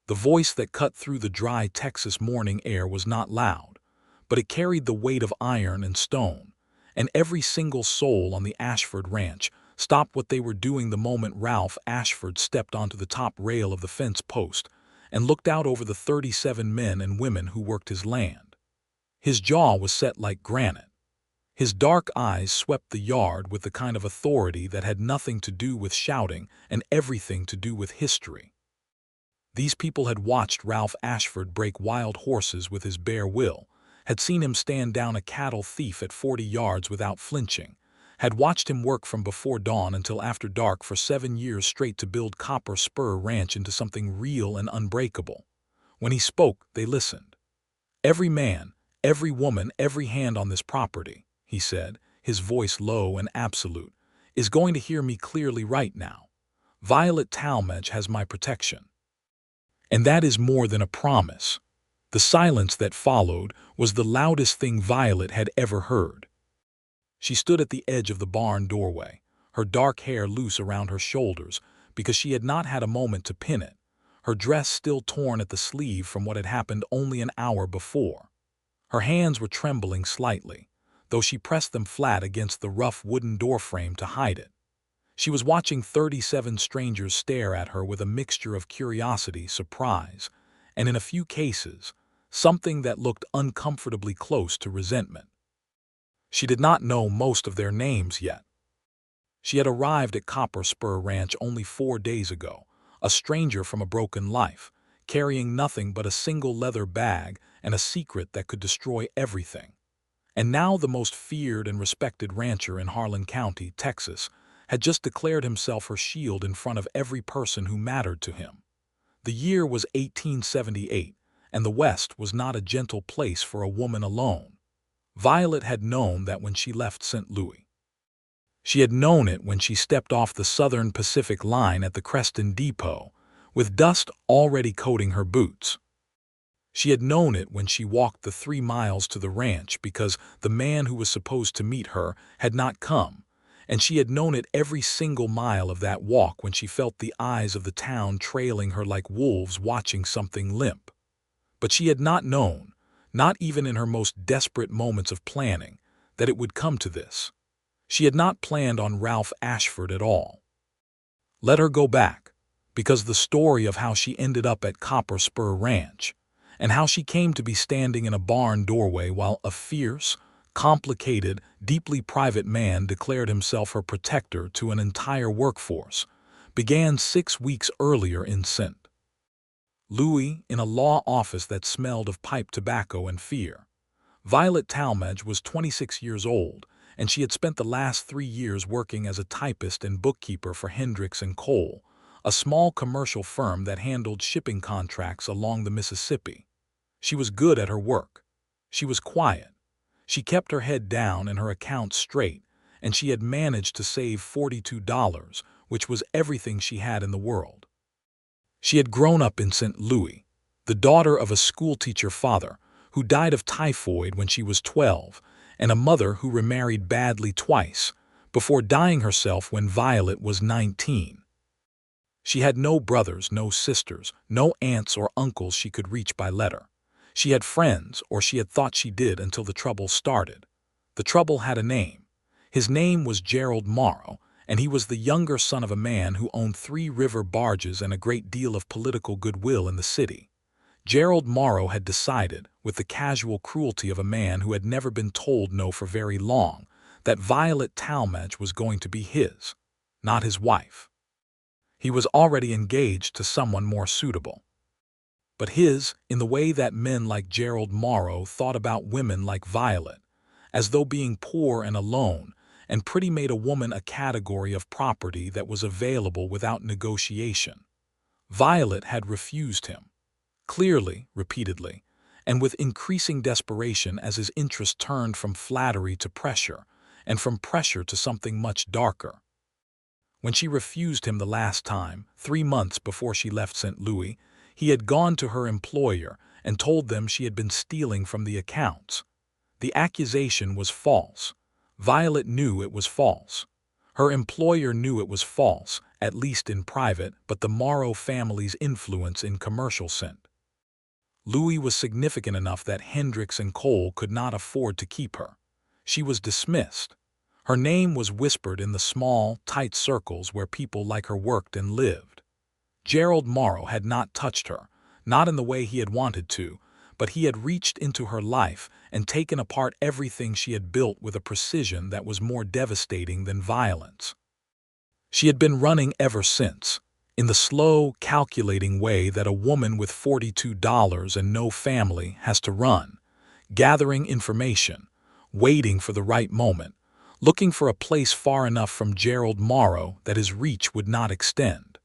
The voice that cut through the dry Texas morning air was not loud, but it carried the weight of iron and stone, and every single soul on the Ashford Ranch stopped what they were doing the moment Ralph Ashford stepped onto the top rail of the fence post and looked out over the 37 men and women who worked his land. His jaw was set like granite. His dark eyes swept the yard with the kind of authority that had nothing to do with shouting and everything to do with history. These people had watched Ralph Ashford break wild horses with his bare will, had seen him stand down a cattle thief at 40 yards without flinching, had watched him work from before dawn until after dark for 7 years straight to build Copper Spur Ranch into something real and unbreakable. When he spoke, they listened. "Every man, every woman, every hand on this property," he said, his voice low and absolute, "is going to hear me clearly right now. Violet Talmadge has my protection." And that is more than a promise. The silence that followed was the loudest thing Violet had ever heard. She stood at the edge of the barn doorway, her dark hair loose around her shoulders because she had not had a moment to pin it, her dress still torn at the sleeve from what had happened only an hour before. Her hands were trembling slightly, though she pressed them flat against the rough wooden doorframe to hide it. She was watching 37 strangers stare at her with a mixture of curiosity, surprise, and in a few cases, something that looked uncomfortably close to resentment. She did not know most of their names yet. She had arrived at Copper Spur Ranch only 4 days ago, a stranger from a broken life, carrying nothing but a single leather bag and a secret that could destroy everything. And now the most feared and respected rancher in Harlan County, Texas, had just declared himself her shield in front of every person who mattered to him. The year was 1878, and the West was not a gentle place for a woman alone. Violet had known that when she left St. Louis. She had known it when she stepped off the Southern Pacific line at the Creston Depot, with dust already coating her boots. She had known it when she walked the 3 miles to the ranch because the man who was supposed to meet her had not come, and she had known it every single mile of that walk when she felt the eyes of the town trailing her like wolves watching something limp. But she had not known, not even in her most desperate moments of planning, that it would come to this. She had not planned on Ralph Ashford at all. Let her go back, because the story of how she ended up at Copper Spur Ranch, and how she came to be standing in a barn doorway while a fierce, complicated, deeply private man declared himself her protector to an entire workforce, began 6 weeks earlier in St. Louis in a law office that smelled of pipe tobacco and fear. Violet Talmadge was 26 years old, and she had spent the last 3 years working as a typist and bookkeeper for Hendricks & Cole, a small commercial firm that handled shipping contracts along the Mississippi. She was good at her work. She was quiet. She kept her head down and her accounts straight, and she had managed to save $42, which was everything she had in the world. She had grown up in St. Louis, the daughter of a schoolteacher father who died of typhoid when she was 12, and a mother who remarried badly twice, before dying herself when Violet was 19. She had no brothers, no sisters, no aunts or uncles she could reach by letter. She had friends, or she had thought she did until the trouble started. The trouble had a name. His name was Gerald Morrow, and he was the younger son of a man who owned 3 river barges and a great deal of political goodwill in the city. Gerald Morrow had decided, with the casual cruelty of a man who had never been told no for very long, that Violet Talmadge was going to be his, not his wife. He was already engaged to someone more suitable. But his, in the way that men like Gerald Morrow thought about women like Violet, as though being poor and alone and pretty made a woman a category of property that was available without negotiation. Violet had refused him, clearly, repeatedly, and with increasing desperation as his interest turned from flattery to pressure, and from pressure to something much darker. When she refused him the last time, 3 months before she left St. Louis, he had gone to her employer and told them she had been stealing from the accounts. The accusation was false. Violet knew it was false. Her employer knew it was false, at least in private, but the Morrow family's influence in commercial scent. Louis was significant enough that Hendricks and Cole could not afford to keep her. She was dismissed. Her name was whispered in the small, tight circles where people like her worked and lived. Gerald Morrow had not touched her, not in the way he had wanted to, but he had reached into her life and taken apart everything she had built with a precision that was more devastating than violence. She had been running ever since, in the slow, calculating way that a woman with $42 and no family has to run, gathering information, waiting for the right moment, looking for a place far enough from Gerald Morrow that his reach would not extend.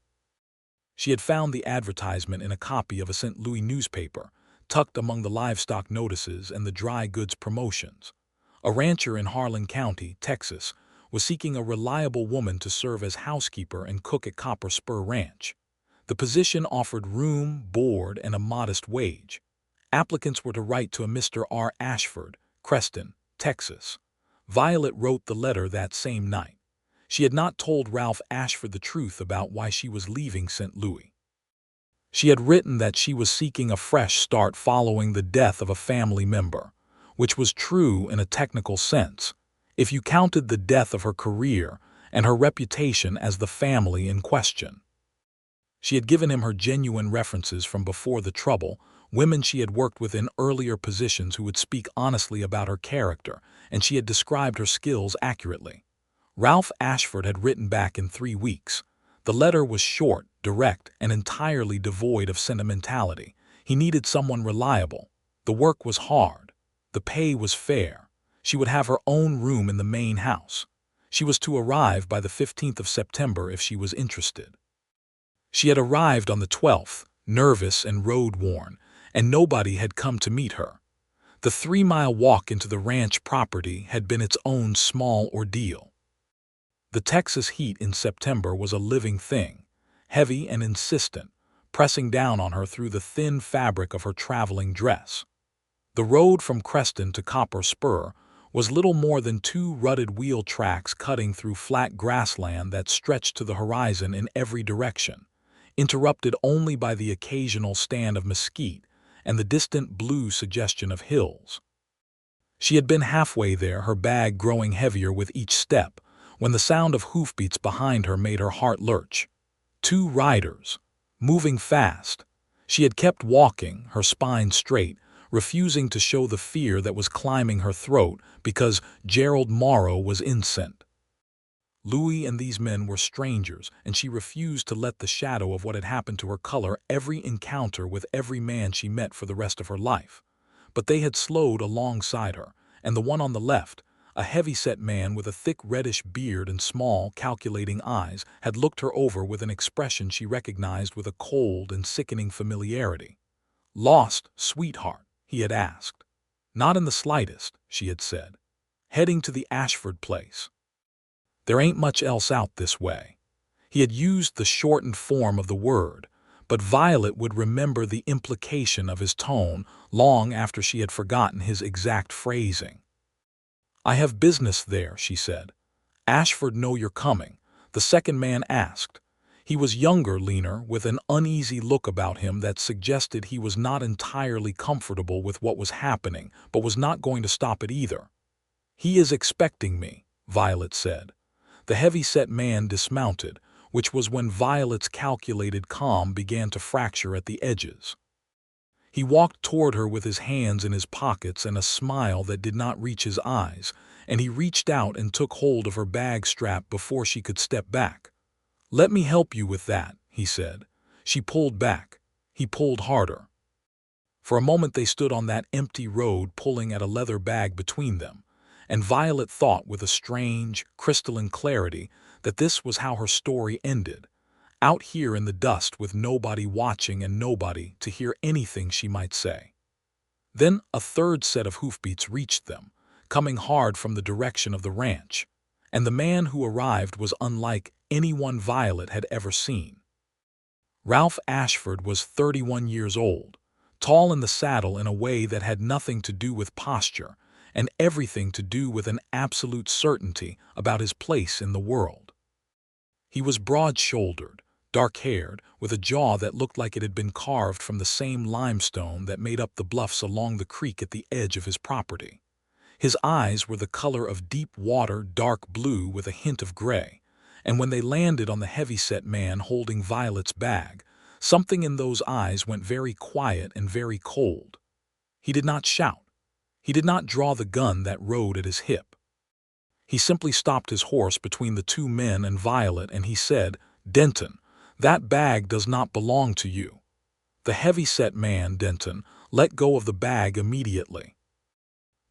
She had found the advertisement in a copy of a St. Louis newspaper, tucked among the livestock notices and the dry goods promotions. A rancher in Harlan County, Texas, was seeking a reliable woman to serve as housekeeper and cook at Copper Spur Ranch. The position offered room, board, and a modest wage. Applicants were to write to a Mr. R. Ashford, Creston, Texas. Violet wrote the letter that same night. She had not told Ralph Ashford the truth about why she was leaving St. Louis. She had written that she was seeking a fresh start following the death of a family member, which was true in a technical sense, if you counted the death of her career and her reputation as the family in question. She had given him her genuine references from before the trouble, women she had worked with in earlier positions who would speak honestly about her character, and she had described her skills accurately. Ralph Ashford had written back in 3 weeks. The letter was short, direct, and entirely devoid of sentimentality. He needed someone reliable. The work was hard. The pay was fair. She would have her own room in the main house. She was to arrive by the 15th of September if she was interested. She had arrived on the 12th, nervous and road-worn, and nobody had come to meet her. The 3-mile walk into the ranch property had been its own small ordeal. The Texas heat in September was a living thing, heavy and insistent, pressing down on her through the thin fabric of her traveling dress. The road from Creston to Copper Spur was little more than 2 rutted wheel tracks cutting through flat grassland that stretched to the horizon in every direction, interrupted only by the occasional stand of mesquite and the distant blue suggestion of hills. She had been halfway there, her bag growing heavier with each step, when the sound of hoofbeats behind her made her heart lurch. 2 riders, moving fast. She had kept walking, her spine straight, refusing to show the fear that was climbing her throat because Gerald Morrow was incensed. Louis and these men were strangers, and she refused to let the shadow of what had happened to her color every encounter with every man she met for the rest of her life. But they had slowed alongside her, and the one on the left, a heavy-set man with a thick reddish beard and small, calculating eyes, had looked her over with an expression she recognized with a cold and sickening familiarity. "Lost, sweetheart?" he had asked. "Not in the slightest," she had said. "Heading to the Ashford place. There ain't much else out this way." He had used the shortened form of the word, but Violet would remember the implication of his tone long after she had forgotten his exact phrasing. "I have business there," she said. "Ashford know you're coming?" the second man asked. He was younger, leaner, with an uneasy look about him that suggested he was not entirely comfortable with what was happening, but was not going to stop it either. "He is expecting me," Violet said. The heavy-set man dismounted, which was when Violet's calculated calm began to fracture at the edges. He walked toward her with his hands in his pockets and a smile that did not reach his eyes, and he reached out and took hold of her bag strap before she could step back. "Let me help you with that," he said. She pulled back. He pulled harder. For a moment they stood on that empty road pulling at a leather bag between them, and Violet thought with a strange, crystalline clarity that this was how her story ended, out here in the dust with nobody watching and nobody to hear anything she might say. Then a third set of hoofbeats reached them, coming hard from the direction of the ranch, and the man who arrived was unlike anyone Violet had ever seen. Ralph Ashford was 31 years old, tall in the saddle in a way that had nothing to do with posture and everything to do with an absolute certainty about his place in the world. He was broad-shouldered, dark-haired, with a jaw that looked like it had been carved from the same limestone that made up the bluffs along the creek at the edge of his property. His eyes were the color of deep water, dark blue with a hint of gray, and when they landed on the heavy-set man holding Violet's bag, something in those eyes went very quiet and very cold. He did not shout. He did not draw the gun that rode at his hip. He simply stopped his horse between the two men and Violet, and he said, "Denton, that bag does not belong to you." The heavy-set man, Denton, let go of the bag immediately.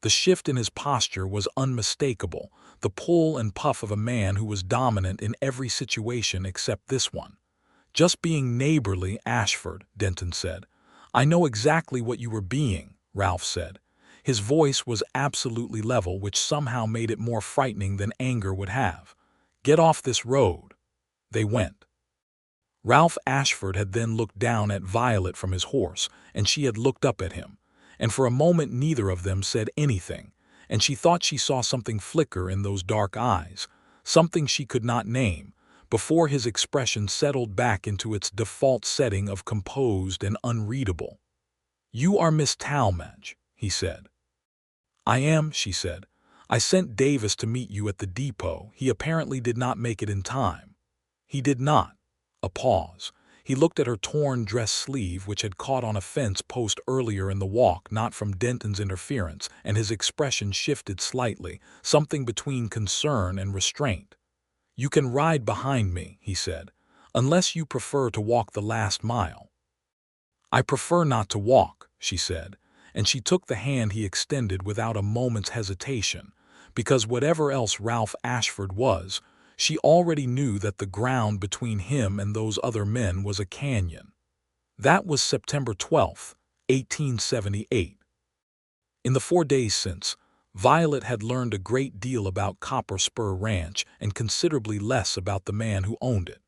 The shift in his posture was unmistakable, the pull and puff of a man who was dominant in every situation except this one. "Just being neighborly, Ashford," Denton said. "I know exactly what you were being," Ralph said. His voice was absolutely level, which somehow made it more frightening than anger would have. "Get off this road." They went. Ralph Ashford had then looked down at Violet from his horse, and she had looked up at him, and for a moment neither of them said anything, and she thought she saw something flicker in those dark eyes, something she could not name, before his expression settled back into its default setting of composed and unreadable. "You are Miss Talmadge," he said. "I am," she said. "I sent Davis to meet you at the depot. He apparently did not make it in time." "He did not." A pause. He looked at her torn dress sleeve, which had caught on a fence post earlier in the walk, not from Denton's interference, and his expression shifted slightly, something between concern and restraint. "You can ride behind me," he said, "unless you prefer to walk the last mile." "I prefer not to walk," she said, and she took the hand he extended without a moment's hesitation, because whatever else Ralph Ashford was, she already knew that the ground between him and those other men was a canyon. That was September 12th, 1878. In the 4 days since, Violet had learned a great deal about Copper Spur Ranch and considerably less about the man who owned it.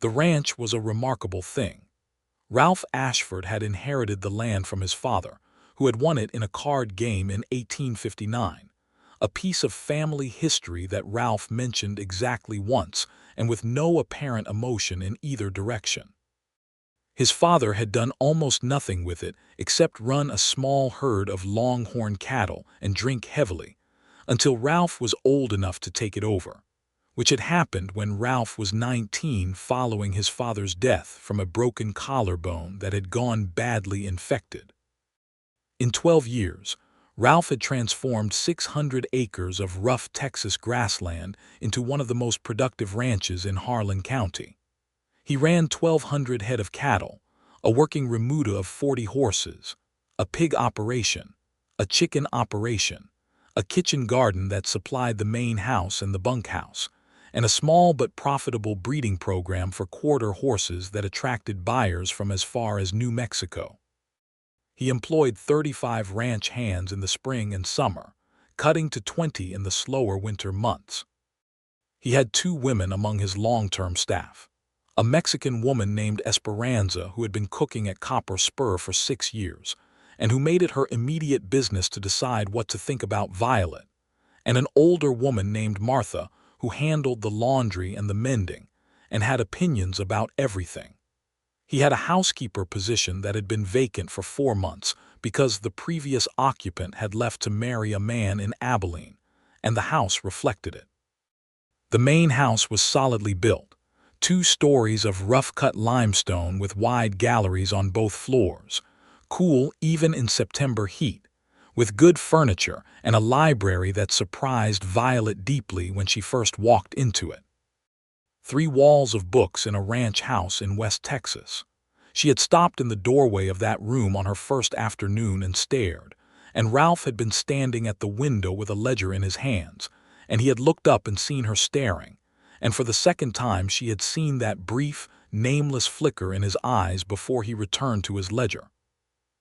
The ranch was a remarkable thing. Ralph Ashford had inherited the land from his father, who had won it in a card game in 1859, a piece of family history that Ralph mentioned exactly once and with no apparent emotion in either direction. His father had done almost nothing with it except run a small herd of longhorn cattle and drink heavily, until Ralph was old enough to take it over, which had happened when Ralph was 19 following his father's death from a broken collarbone that had gone badly infected. In 12 years, Ralph had transformed 600 acres of rough Texas grassland into one of the most productive ranches in Harlan County. He ran 1,200 head of cattle, a working remuda of 40 horses, a pig operation, a chicken operation, a kitchen garden that supplied the main house and the bunkhouse, and a small but profitable breeding program for quarter horses that attracted buyers from as far as New Mexico. He employed 35 ranch hands in the spring and summer, cutting to 20 in the slower winter months. He had 2 women among his long-term staff, a Mexican woman named Esperanza who had been cooking at Copper Spur for 6 years, and who made it her immediate business to decide what to think about Violet, and an older woman named Martha who handled the laundry and the mending, and had opinions about everything. He had a housekeeper position that had been vacant for 4 months because the previous occupant had left to marry a man in Abilene, and the house reflected it. The main house was solidly built, 2 stories of rough-cut limestone with wide galleries on both floors, cool even in September heat, with good furniture and a library that surprised Violet deeply when she first walked into it. 3 walls of books in a ranch house in West Texas. She had stopped in the doorway of that room on her first afternoon and stared, and Ralph had been standing at the window with a ledger in his hands, and he had looked up and seen her staring, and for the second time she had seen that brief, nameless flicker in his eyes before he returned to his ledger.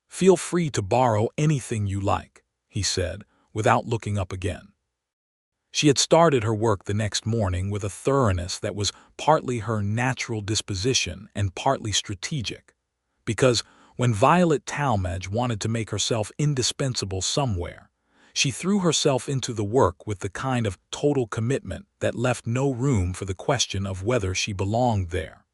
"Feel free to borrow anything you like," he said, without looking up again. She had started her work the next morning with a thoroughness that was partly her natural disposition and partly strategic, because when Violet Talmadge wanted to make herself indispensable somewhere, She threw herself into the work with the kind of total commitment that left no room for the question of whether she belonged there.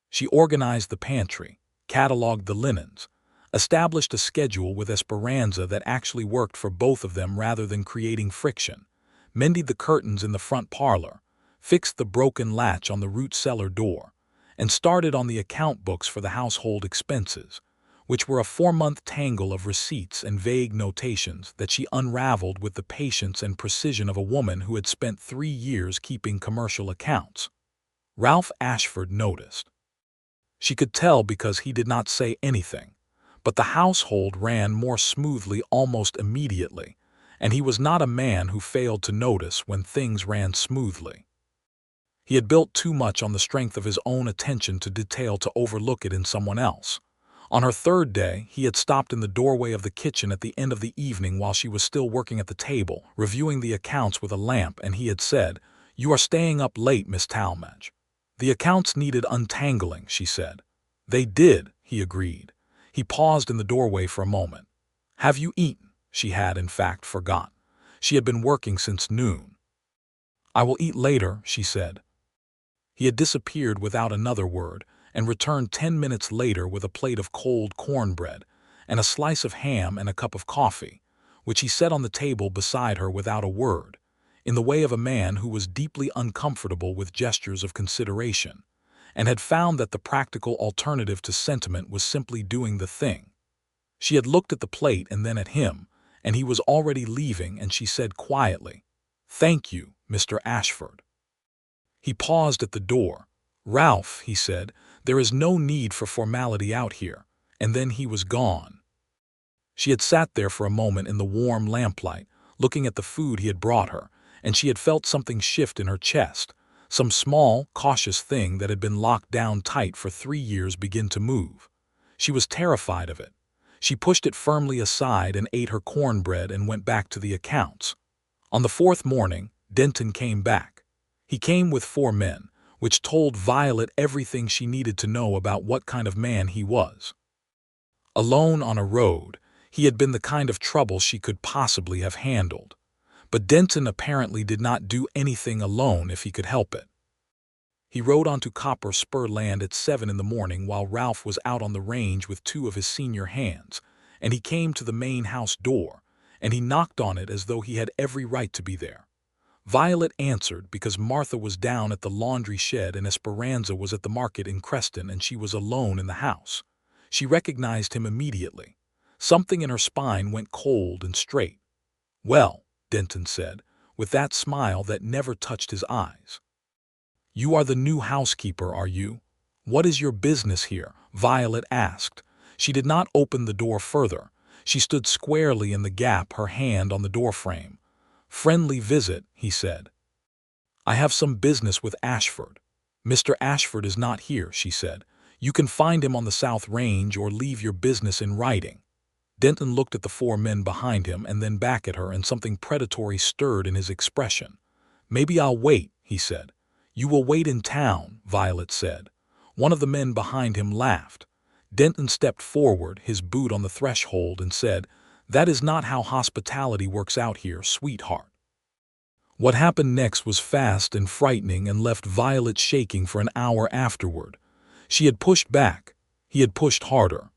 She organized the pantry, cataloged the linens, established a schedule with Esperanza that actually worked for both of them rather than creating friction, mended the curtains in the front parlor, fixed the broken latch on the root cellar door, and started on the account books for the household expenses, which were a 4-month tangle of receipts and vague notations that she unraveled with the patience and precision of a woman who had spent 3 years keeping commercial accounts. Ralph Ashford noticed. She could tell because he did not say anything, but the household ran more smoothly almost immediately, and he was not a man who failed to notice when things ran smoothly. He had built too much on the strength of his own attention to detail to overlook it in someone else. On her 3rd day, he had stopped in the doorway of the kitchen at the end of the evening while she was still working at the table, reviewing the accounts with a lamp, and he had said, "You are staying up late, Miss Talmadge." "The accounts needed untangling," she said. "They did," he agreed. He paused in the doorway for a moment. "Have you eaten?" She had, in fact, forgotten. She had been working since noon. "I will eat later," she said. He had disappeared without another word, and returned 10 minutes later with a plate of cold cornbread and a slice of ham and a cup of coffee, which he set on the table beside her without a word, in the way of a man who was deeply uncomfortable with gestures of consideration, and had found that the practical alternative to sentiment was simply doing the thing. She had looked at the plate and then at him, and he was already leaving, and she said quietly, "Thank you, Mr. Ashford." He paused at the door. "Ralph," he said, "there is no need for formality out here," and then he was gone. She had sat there for a moment in the warm lamplight, looking at the food he had brought her, and she had felt something shift in her chest, some small, cautious thing that had been locked down tight for 3 years begin to move. She was terrified of it. She pushed it firmly aside and ate her cornbread and went back to the accounts. On the 4th morning, Denton came back. He came with 4 men, which told Violet everything she needed to know about what kind of man he was. Alone on a road, he had been the kind of trouble she could possibly have handled. But Denton apparently did not do anything alone if he could help it. He rode onto Copper Spur land at 7 in the morning while Ralph was out on the range with 2 of his senior hands, and he came to the main house door, and he knocked on it as though he had every right to be there. Violet answered because Martha was down at the laundry shed and Esperanza was at the market in Creston, and she was alone in the house. She recognized him immediately. Something in her spine went cold and straight. "Well," Denton said, with that smile that never touched his eyes. "You are the new housekeeper, are you? What is your business here?" Violet asked. She did not open the door further. She stood squarely in the gap, her hand on the doorframe. "Friendly visit," he said. "I have some business with Ashford." "Mr. Ashford is not here," she said. "You can find him on the South Range or leave your business in writing." Denton looked at the 4 men behind him and then back at her, and something predatory stirred in his expression. "Maybe I'll wait," he said. "You will wait in town," Violet said. One of the men behind him laughed. Denton stepped forward, his boot on the threshold, and said, "That is not how hospitality works out here, sweetheart." What happened next was fast and frightening and left Violet shaking for an hour afterward. She had pushed back. He had pushed harder.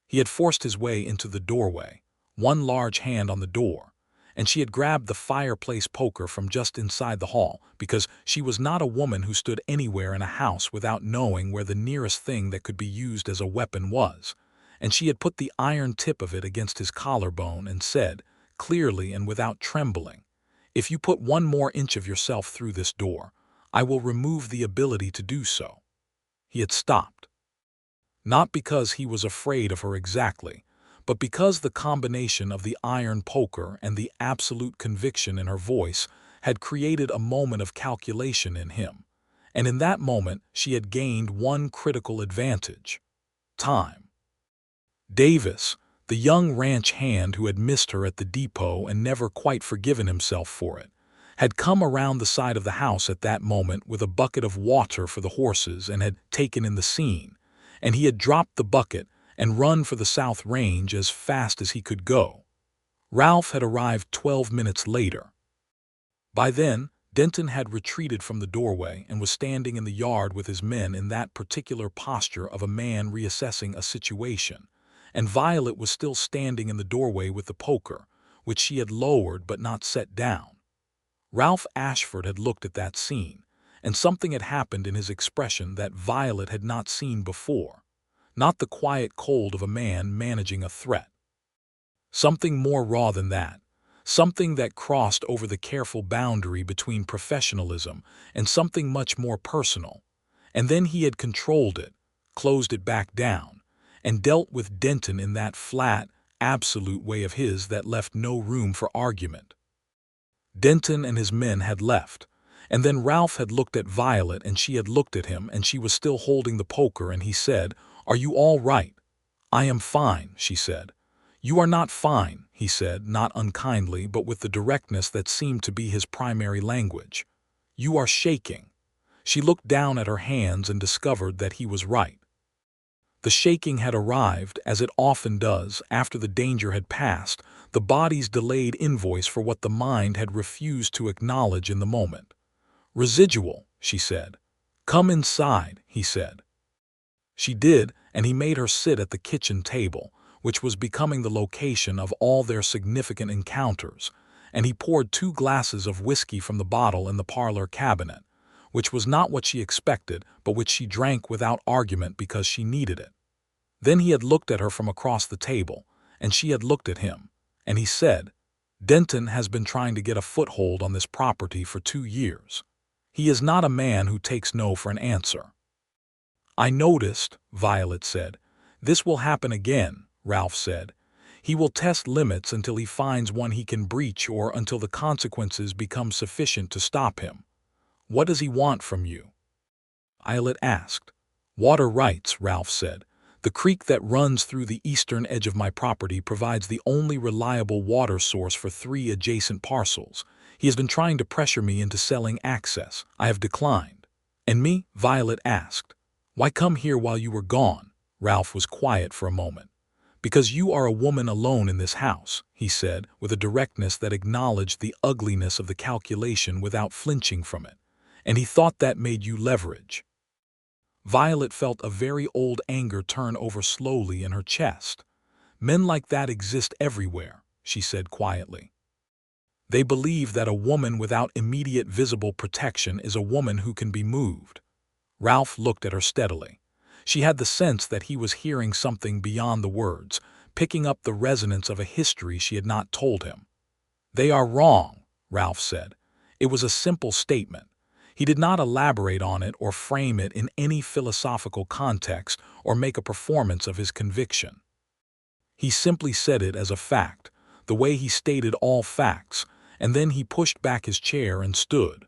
He had forced his way into the doorway, one large hand on the door, and she had grabbed the fireplace poker from just inside the hall, because she was not a woman who stood anywhere in a house without knowing where the nearest thing that could be used as a weapon was, and she had put the iron tip of it against his collarbone and said, clearly and without trembling, "If you put 1 more inch of yourself through this door, I will remove the ability to do so." He had stopped. Not because he was afraid of her exactly, but because the combination of the iron poker and the absolute conviction in her voice had created a moment of calculation in him, and in that moment she had gained one critical advantage: time. Davis, the young ranch hand who had missed her at the depot and never quite forgiven himself for it, had come around the side of the house at that moment with a bucket of water for the horses and had taken in the scene, and he had dropped the bucket and run for the South Range as fast as he could go. Ralph had arrived 12 minutes later. By then, Denton had retreated from the doorway and was standing in the yard with his men in that particular posture of a man reassessing a situation, and Violet was still standing in the doorway with the poker, which she had lowered but not set down. Ralph Ashford had looked at that scene, and something had happened in his expression that Violet had not seen before, not the quiet cold of a man managing a threat. Something more raw than that. Something that crossed over the careful boundary between professionalism and something much more personal. And then he had controlled it, closed it back down, and dealt with Denton in that flat, absolute way of his that left no room for argument. Denton and his men had left, and then Ralph had looked at Violet and she had looked at him and she was still holding the poker and he said, "Are you all right?" "I am fine," she said. "You are not fine," he said, not unkindly but with the directness that seemed to be his primary language. "You are shaking." She looked down at her hands and discovered that he was right. The shaking had arrived, as it often does, after the danger had passed, the body's delayed invoice for what the mind had refused to acknowledge in the moment. "Residual," she said. "Come inside," he said. She did, and he made her sit at the kitchen table, which was becoming the location of all their significant encounters, and he poured 2 glasses of whiskey from the bottle in the parlor cabinet, which was not what she expected, but which she drank without argument because she needed it. Then he had looked at her from across the table, and she had looked at him, and he said, "Denton has been trying to get a foothold on this property for 2 years. He is not a man who takes no for an answer." "I noticed," Violet said. "This will happen again," Ralph said. "He will test limits until he finds one he can breach or until the consequences become sufficient to stop him." "What does he want from you?" Violet asked. "Water rights," Ralph said. "The creek that runs through the eastern edge of my property provides the only reliable water source for 3 adjacent parcels. He has been trying to pressure me into selling access. I have declined." "And me?" Violet asked. "Why come here while you were gone?" Ralph was quiet for a moment. "Because you are a woman alone in this house," he said, with a directness that acknowledged the ugliness of the calculation without flinching from it. "And he thought that made you leverage." Violet felt a very old anger turn over slowly in her chest. "Men like that exist everywhere," she said quietly. "They believe that a woman without immediate visible protection is a woman who can be moved." Ralph looked at her steadily. She had the sense that he was hearing something beyond the words, picking up the resonance of a history she had not told him. "They are wrong," Ralph said. It was a simple statement. He did not elaborate on it or frame it in any philosophical context or make a performance of his conviction. He simply said it as a fact, the way he stated all facts, and then he pushed back his chair and stood.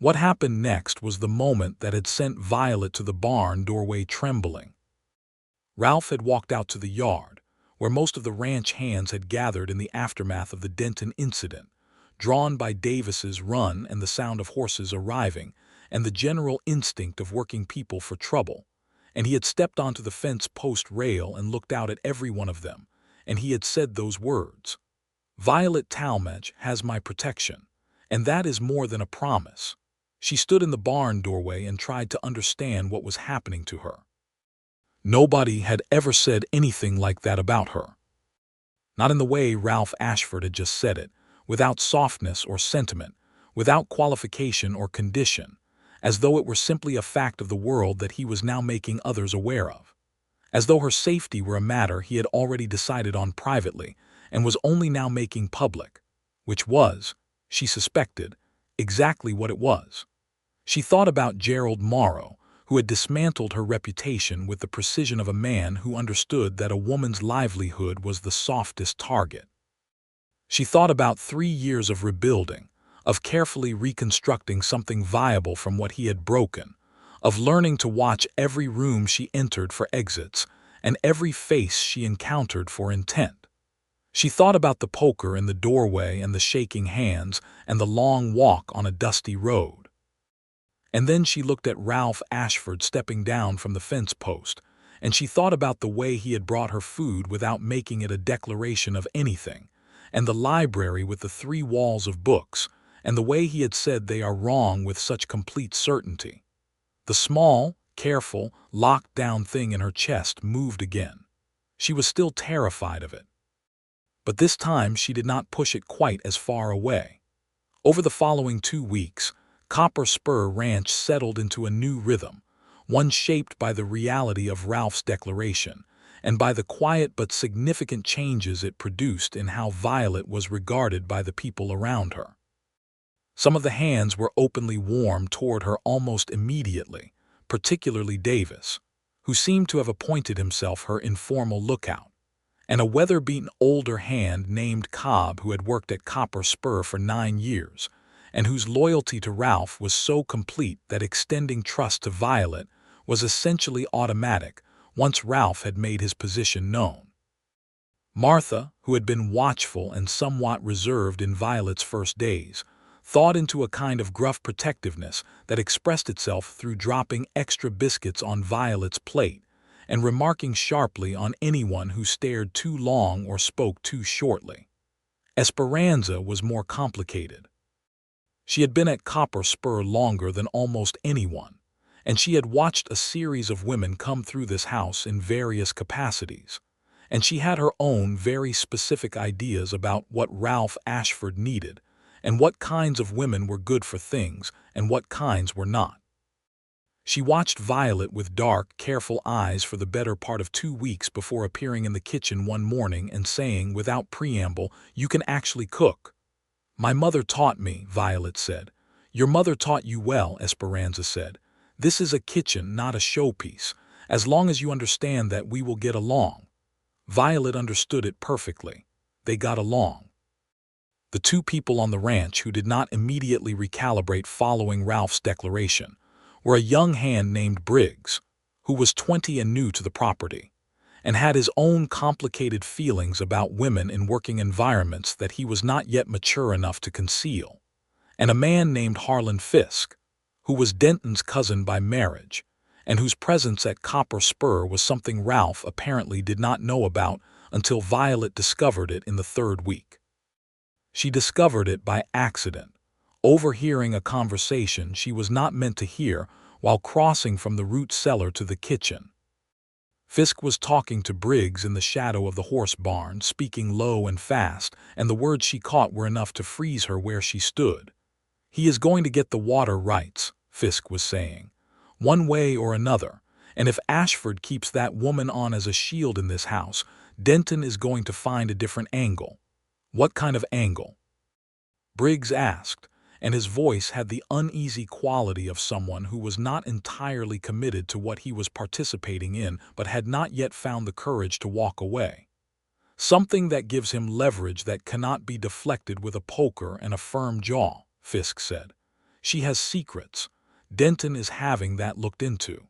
What happened next was the moment that had sent Violet to the barn doorway trembling. Ralph had walked out to the yard, where most of the ranch hands had gathered in the aftermath of the Denton incident, drawn by Davis's run and the sound of horses arriving, and the general instinct of working people for trouble, and he had stepped onto the fence post rail and looked out at every one of them, and he had said those words, "Violet Talmadge has my protection," and that is more than a promise. She stood in the barn doorway and tried to understand what was happening to her. Nobody had ever said anything like that about her. Not in the way Ralph Ashford had just said it, without softness or sentiment, without qualification or condition, as though it were simply a fact of the world that he was now making others aware of. As though her safety were a matter he had already decided on privately and was only now making public, which was, she suspected, exactly what it was. She thought about Gerald Morrow, who had dismantled her reputation with the precision of a man who understood that a woman's livelihood was the softest target. She thought about 3 years of rebuilding, of carefully reconstructing something viable from what he had broken, of learning to watch every room she entered for exits and every face she encountered for intent. She thought about the poker in the doorway and the shaking hands and the long walk on a dusty road. And then she looked at Ralph Ashford stepping down from the fence post, and she thought about the way he had brought her food without making it a declaration of anything, and the library with the 3 walls of books, and the way he had said they are wrong with such complete certainty. The small, careful, locked-down thing in her chest moved again. She was still terrified of it. But this time she did not push it quite as far away. Over the following 2 weeks, Copper Spur Ranch settled into a new rhythm, one shaped by the reality of Ralph's declaration, and by the quiet but significant changes it produced in how Violet was regarded by the people around her. Some of the hands were openly warm toward her almost immediately, particularly Davis, who seemed to have appointed himself her informal lookout, and a weather-beaten older hand named Cobb who had worked at Copper Spur for 9 years, and whose loyalty to Ralph was so complete that extending trust to Violet was essentially automatic once Ralph had made his position known. Martha, who had been watchful and somewhat reserved in Violet's first days, thawed into a kind of gruff protectiveness that expressed itself through dropping extra biscuits on Violet's plate and remarking sharply on anyone who stared too long or spoke too shortly. Esperanza was more complicated. She had been at Copper Spur longer than almost anyone, and she had watched a series of women come through this house in various capacities, and she had her own very specific ideas about what Ralph Ashford needed, and what kinds of women were good for things and what kinds were not. She watched Violet with dark, careful eyes for the better part of 2 weeks before appearing in the kitchen one morning and saying, without preamble, "You can actually cook." "My mother taught me," Violet said. "Your mother taught you well," Esperanza said. "This is a kitchen, not a showpiece. As long as you understand that, we will get along." Violet understood it perfectly. They got along. The 2 people on the ranch who did not immediately recalibrate following Ralph's declaration were a young hand named Briggs, who was 20 and new to the property, and had his own complicated feelings about women in working environments that he was not yet mature enough to conceal, and a man named Harlan Fisk, who was Denton's cousin by marriage, and whose presence at Copper Spur was something Ralph apparently did not know about until Violet discovered it in the 3rd week. She discovered it by accident, overhearing a conversation she was not meant to hear while crossing from the root cellar to the kitchen. Fisk was talking to Briggs in the shadow of the horse barn, speaking low and fast, and the words she caught were enough to freeze her where she stood. "He is going to get the water rights," Fisk was saying, "one way or another, and if Ashford keeps that woman on as a shield in this house, Denton is going to find a different angle." "What kind of angle?" Briggs asked, and his voice had the uneasy quality of someone who was not entirely committed to what he was participating in but had not yet found the courage to walk away. "Something that gives him leverage that cannot be deflected with a poker and a firm jaw," Fisk said. "She has secrets. Denton is having that looked into."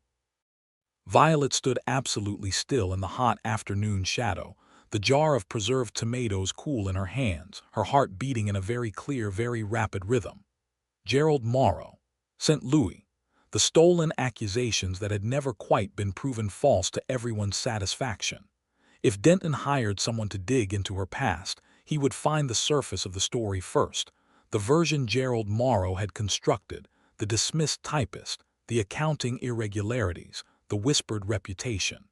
Violet stood absolutely still in the hot afternoon shadow, the jar of preserved tomatoes cool in her hands, her heart beating in a very clear, very rapid rhythm. Gerald Morrow, St. Louis, the stolen accusations that had never quite been proven false to everyone's satisfaction. If Denton hired someone to dig into her past, he would find the surface of the story first, the version Gerald Morrow had constructed, the dismissed typist, the accounting irregularities, the whispered reputation.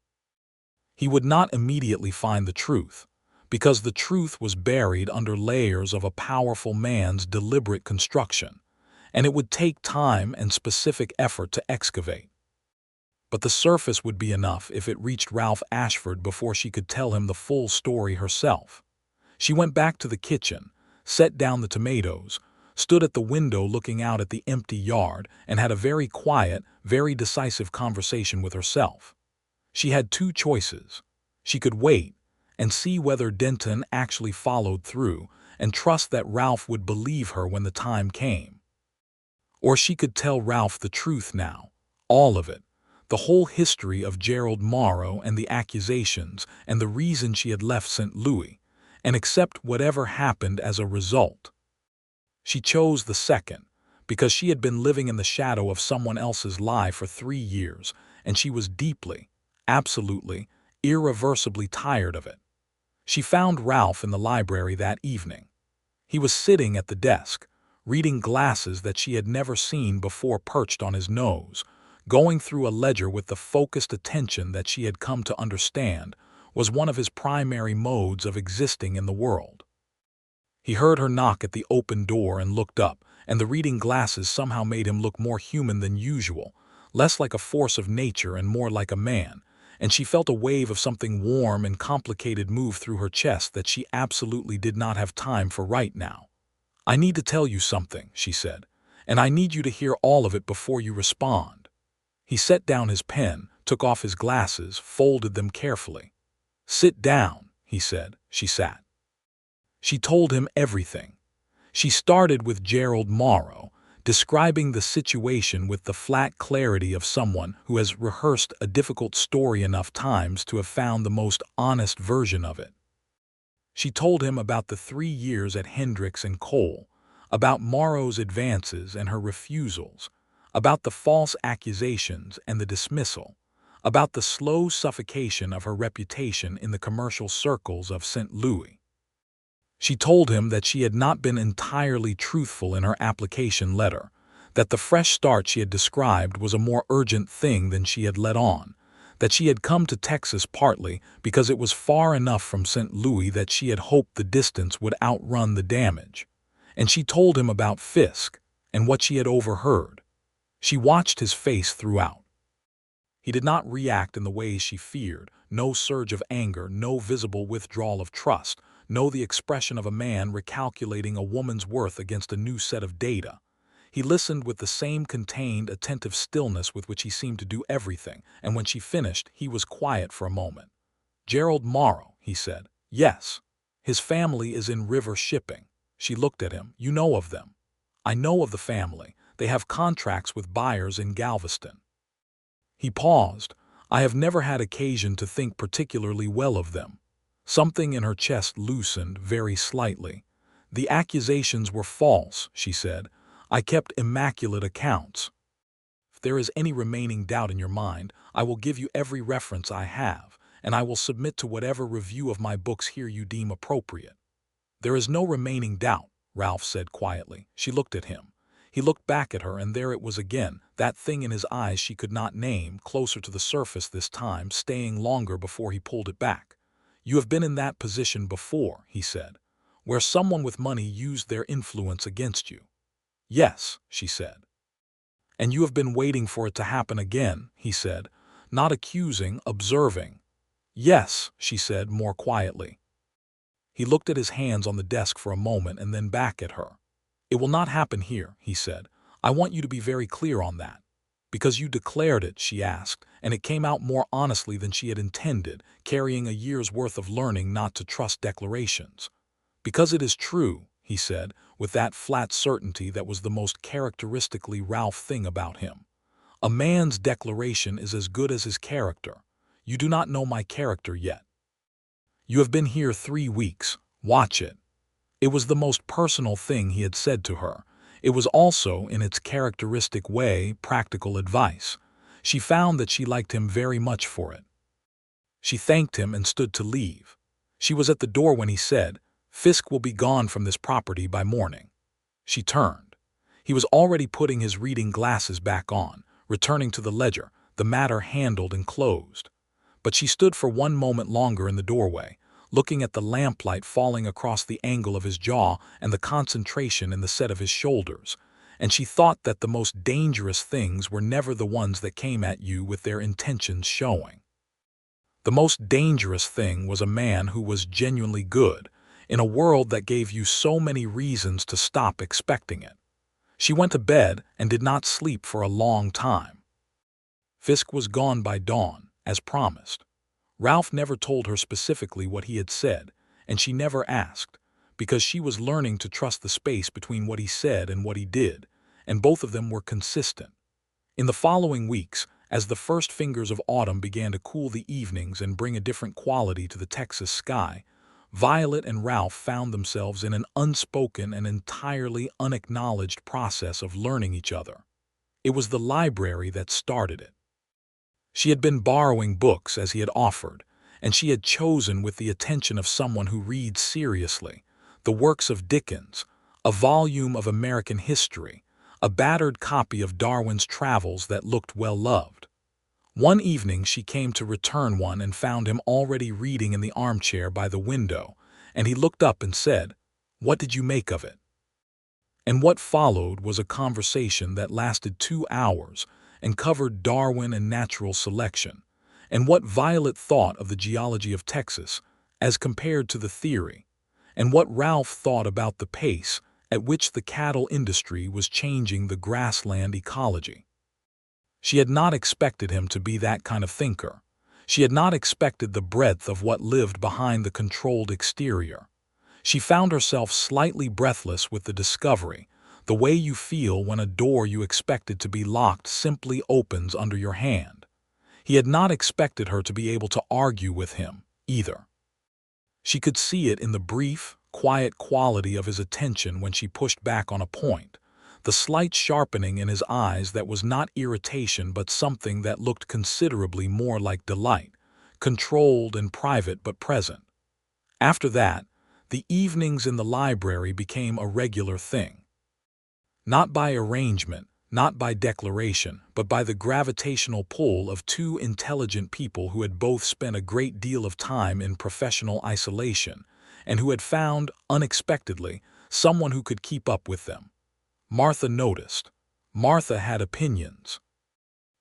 He would not immediately find the truth, because the truth was buried under layers of a powerful man's deliberate construction, and it would take time and specific effort to excavate. But the surface would be enough if it reached Ralph Ashford before she could tell him the full story herself. She went back to the kitchen, set down the tomatoes, stood at the window looking out at the empty yard, and had a very quiet, very decisive conversation with herself. She had 2 choices. She could wait and see whether Denton actually followed through and trust that Ralph would believe her when the time came. Or she could tell Ralph the truth now, all of it, the whole history of Gerald Morrow and the accusations and the reason she had left St. Louis, and accept whatever happened as a result. She chose the second, because she had been living in the shadow of someone else's lie for 3 years, and she was deeply, absolutely, irreversibly tired of it. She found Ralph in the library that evening. He was sitting at the desk, reading glasses that she had never seen before perched on his nose, going through a ledger with the focused attention that she had come to understand was one of his primary modes of existing in the world. He heard her knock at the open door and looked up, and the reading glasses somehow made him look more human than usual, less like a force of nature and more like a man, and she felt a wave of something warm and complicated move through her chest that she absolutely did not have time for right now. "I need to tell you something," she said, "and I need you to hear all of it before you respond." He set down his pen, took off his glasses, folded them carefully. "Sit down," he said. She sat. She told him everything. She started with Gerald Morrow, describing the situation with the flat clarity of someone who has rehearsed a difficult story enough times to have found the most honest version of it. She told him about the 3 years at Hendricks and Cole, about Morrow's advances and her refusals, about the false accusations and the dismissal, about the slow suffocation of her reputation in the commercial circles of St. Louis. She told him that she had not been entirely truthful in her application letter, that the fresh start she had described was a more urgent thing than she had let on, that she had come to Texas partly because it was far enough from St. Louis that she had hoped the distance would outrun the damage. And she told him about Fisk and what she had overheard. She watched his face throughout. He did not react in the ways she feared, no surge of anger, no visible withdrawal of trust, no the expression of a man recalculating a woman's worth against a new set of data. He listened with the same contained, attentive stillness with which he seemed to do everything, and when she finished, he was quiet for a moment. "Gerald Morrow," he said. "Yes. His family is in river shipping." She looked at him. "You know of them." "I know of the family. They have contracts with buyers in Galveston." He paused. "I have never had occasion to think particularly well of them." Something in her chest loosened very slightly. "The accusations were false," she said. "I kept immaculate accounts. If there is any remaining doubt in your mind, I will give you every reference I have, and I will submit to whatever review of my books here you deem appropriate." "There is no remaining doubt," Ralph said quietly. She looked at him. He looked back at her, and there it was again, that thing in his eyes she could not name, closer to the surface this time, staying longer before he pulled it back. "You have been in that position before," he said, "where someone with money used their influence against you." "Yes," she said. "And you have been waiting for it to happen again," he said, not accusing, observing. "Yes," she said more quietly. He looked at his hands on the desk for a moment and then back at her. "It will not happen here," he said. "I want you to be very clear on that." "Because you declared it?" she asked, and it came out more honestly than she had intended, carrying a year's worth of learning not to trust declarations. "Because it is true," he said, with that flat certainty that was the most characteristically Ralph thing about him. "A man's declaration is as good as his character. You do not know my character yet. You have been here 3 weeks. Watch it." It was the most personal thing he had said to her. It was also, in its characteristic way, practical advice. She found that she liked him very much for it. She thanked him and stood to leave. She was at the door when he said, "Fisk will be gone from this property by morning." She turned. He was already putting his reading glasses back on, returning to the ledger, the matter handled and closed. But she stood for one moment longer in the doorway, looking at the lamplight falling across the angle of his jaw and the concentration in the set of his shoulders, and she thought that the most dangerous things were never the ones that came at you with their intentions showing. The most dangerous thing was a man who was genuinely good, in a world that gave you so many reasons to stop expecting it. She went to bed and did not sleep for a long time. Fisk was gone by dawn, as promised. Ralph never told her specifically what he had said, and she never asked, because she was learning to trust the space between what he said and what he did, and both of them were consistent. In the following weeks, as the first fingers of autumn began to cool the evenings and bring a different quality to the Texas sky, Violet and Ralph found themselves in an unspoken and entirely unacknowledged process of learning each other. It was the library that started it. She had been borrowing books as he had offered, and she had chosen with the attention of someone who reads seriously the works of Dickens, a volume of American history, a battered copy of Darwin's Travels that looked well-loved. One evening she came to return one and found him already reading in the armchair by the window, and he looked up and said, "What did you make of it?" And what followed was a conversation that lasted 2 hours and covered Darwin and natural selection, and what Violet thought of the geology of Texas as compared to the theory, and what Ralph thought about the pace at which the cattle industry was changing the grassland ecology. She had not expected him to be that kind of thinker. She had not expected the breadth of what lived behind the controlled exterior. She found herself slightly breathless with the discovery, the way you feel when a door you expected to be locked simply opens under your hand. He had not expected her to be able to argue with him, either. She could see it in the brief, quiet quality of his attention when she pushed back on a point, the slight sharpening in his eyes that was not irritation but something that looked considerably more like delight, controlled and private but present. After that, the evenings in the library became a regular thing. Not by arrangement, not by declaration, but by the gravitational pull of two intelligent people who had both spent a great deal of time in professional isolation, and who had found, unexpectedly, someone who could keep up with them. Martha noticed. Martha had opinions.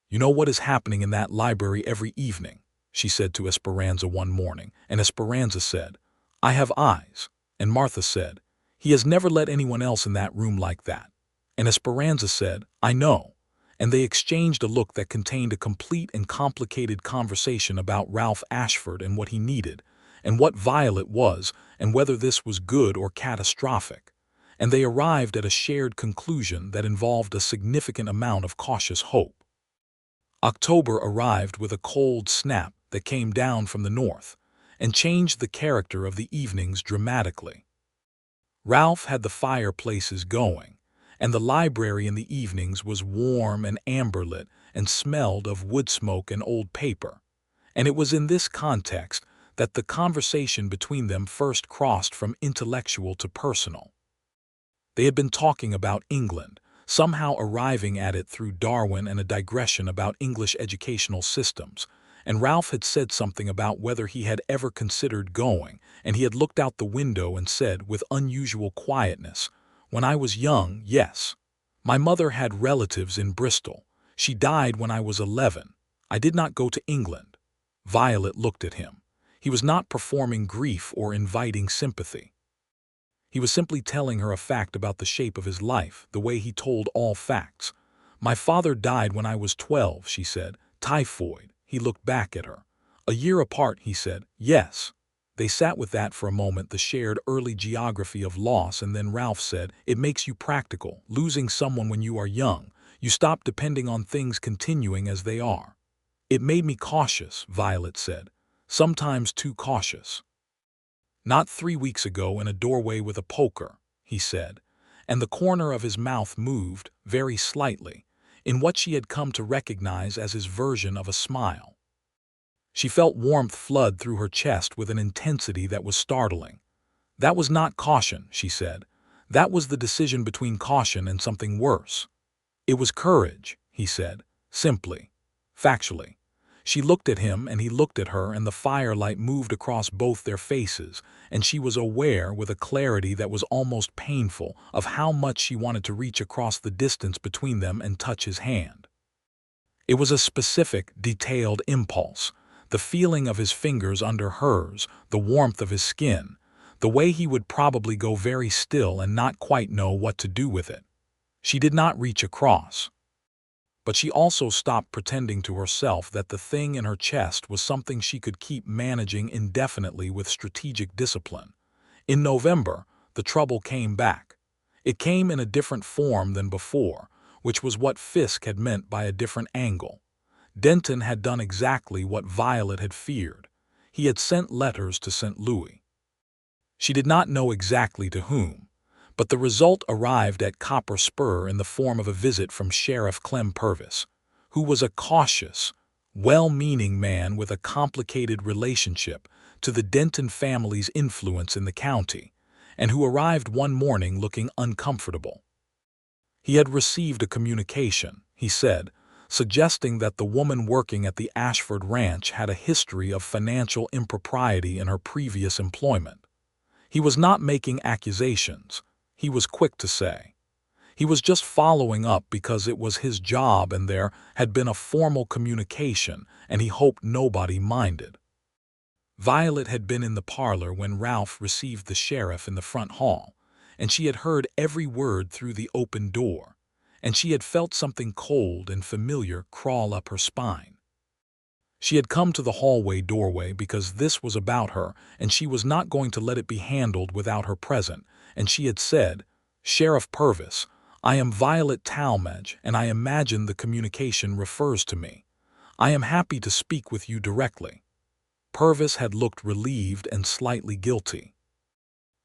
"You know what is happening in that library every evening," she said to Esperanza one morning, and Esperanza said, "I have eyes," and Martha said, "He has never let anyone else in that room like that." And Esperanza said, "I know," and they exchanged a look that contained a complete and complicated conversation about Ralph Ashford and what he needed, and what Violet was, and whether this was good or catastrophic. And they arrived at a shared conclusion that involved a significant amount of cautious hope. October arrived with a cold snap that came down from the north, and changed the character of the evenings dramatically. Ralph had the fireplaces going, and the library in the evenings was warm and amber-lit and smelled of wood smoke and old paper, and it was in this context that the conversation between them first crossed from intellectual to personal. They had been talking about England, somehow arriving at it through Darwin and a digression about English educational systems, and Ralph had said something about whether he had ever considered going, and he had looked out the window and said with unusual quietness, "When I was young, yes. My mother had relatives in Bristol. She died when I was 11. I did not go to England." Violet looked at him. He was not performing grief or inviting sympathy. He was simply telling her a fact about the shape of his life, the way he told all facts. "My father died when I was 12, she said. "Typhoid." He looked back at her. "A year apart," he said. "Yes." They sat with that for a moment, the shared early geography of loss, and then Ralph said, "It makes you practical, losing someone when you are young. You stop depending on things continuing as they are." "It made me cautious," Violet said. "Sometimes too cautious." "Not 3 weeks ago in a doorway with a poker," he said, and the corner of his mouth moved, very slightly, in what she had come to recognize as his version of a smile. She felt warmth flood through her chest with an intensity that was startling. "That was not caution," she said. "That was the decision between caution and something worse." "It was courage," he said, simply, factually. She looked at him and he looked at her, and the firelight moved across both their faces, and she was aware, with a clarity that was almost painful, of how much she wanted to reach across the distance between them and touch his hand. It was a specific, detailed impulse, the feeling of his fingers under hers, the warmth of his skin, the way he would probably go very still and not quite know what to do with it. She did not reach across. But she also stopped pretending to herself that the thing in her chest was something she could keep managing indefinitely with strategic discipline. In November, the trouble came back. It came in a different form than before, which was what Fisk had meant by a different angle. Denton had done exactly what Violet had feared. He had sent letters to St. Louis. She did not know exactly to whom, but the result arrived at Copper Spur in the form of a visit from Sheriff Clem Purvis, who was a cautious, well-meaning man with a complicated relationship to the Denton family's influence in the county, and who arrived one morning looking uncomfortable. He had received a communication, he said, suggesting that the woman working at the Ashford Ranch had a history of financial impropriety in her previous employment. He was not making accusations, he was quick to say. He was just following up because it was his job and there had been a formal communication and he hoped nobody minded. Violet had been in the parlor when Ralph received the sheriff in the front hall, and she had heard every word through the open door, and she had felt something cold and familiar crawl up her spine. She had come to the hallway doorway because this was about her and she was not going to let it be handled without her present, and she had said, "Sheriff Purvis, I am Violet Talmadge and I imagine the communication refers to me. I am happy to speak with you directly." Purvis had looked relieved and slightly guilty.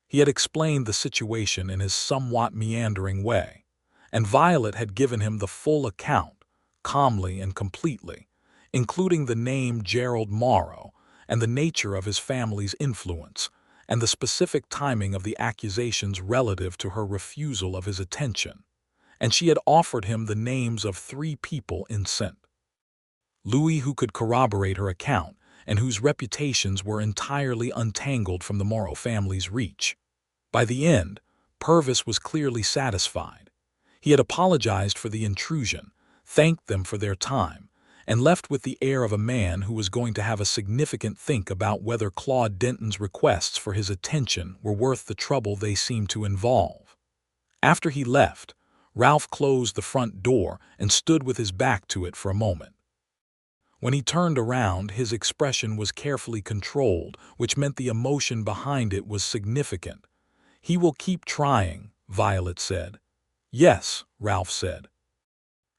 He had explained the situation in his somewhat meandering way, and Violet had given him the full account, calmly and completely, including the name Gerald Morrow and the nature of his family's influence, and the specific timing of the accusations relative to her refusal of his attention, and she had offered him the names of 3 people in St. Louis who could corroborate her account and whose reputations were entirely untangled from the Morrow family's reach. By the end, Purvis was clearly satisfied. He had apologized for the intrusion, thanked them for their time, and left with the air of a man who was going to have a significant think about whether Claude Denton's requests for his attention were worth the trouble they seemed to involve. After he left, Ralph closed the front door and stood with his back to it for a moment. When he turned around, his expression was carefully controlled, which meant the emotion behind it was significant. "He will keep trying," Violet said. "Yes," Ralph said.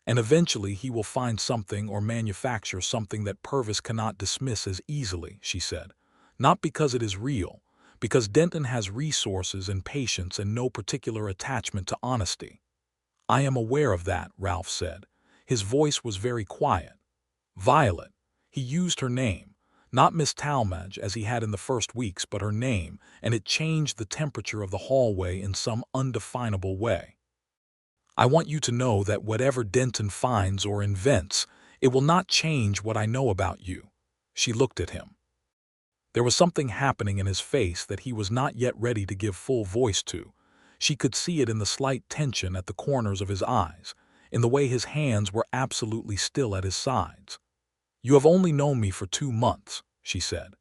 "And eventually he will find something or manufacture something that Purvis cannot dismiss as easily," she said. "Not because it is real, because Denton has resources and patience and no particular attachment to honesty." "I am aware of that," Ralph said. His voice was very quiet. "Violet," he used her name, not Miss Talmadge as he had in the first weeks, but her name, and it changed the temperature of the hallway in some undefinable way. "I want you to know that whatever Denton finds or invents, it will not change what I know about you." She looked at him. There was something happening in his face that he was not yet ready to give full voice to. She could see it in the slight tension at the corners of his eyes, in the way his hands were absolutely still at his sides. "You have only known me for 2 months," she said.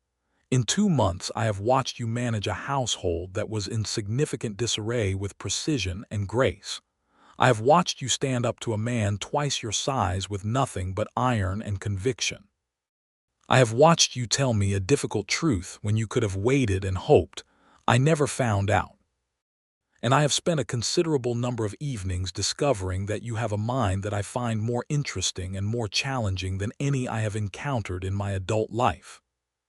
"In 2 months I have watched you manage a household that was in significant disarray with precision and grace. I have watched you stand up to a man twice your size with nothing but iron and conviction. I have watched you tell me a difficult truth when you could have waited and hoped I never found out. And I have spent a considerable number of evenings discovering that you have a mind that I find more interesting and more challenging than any I have encountered in my adult life."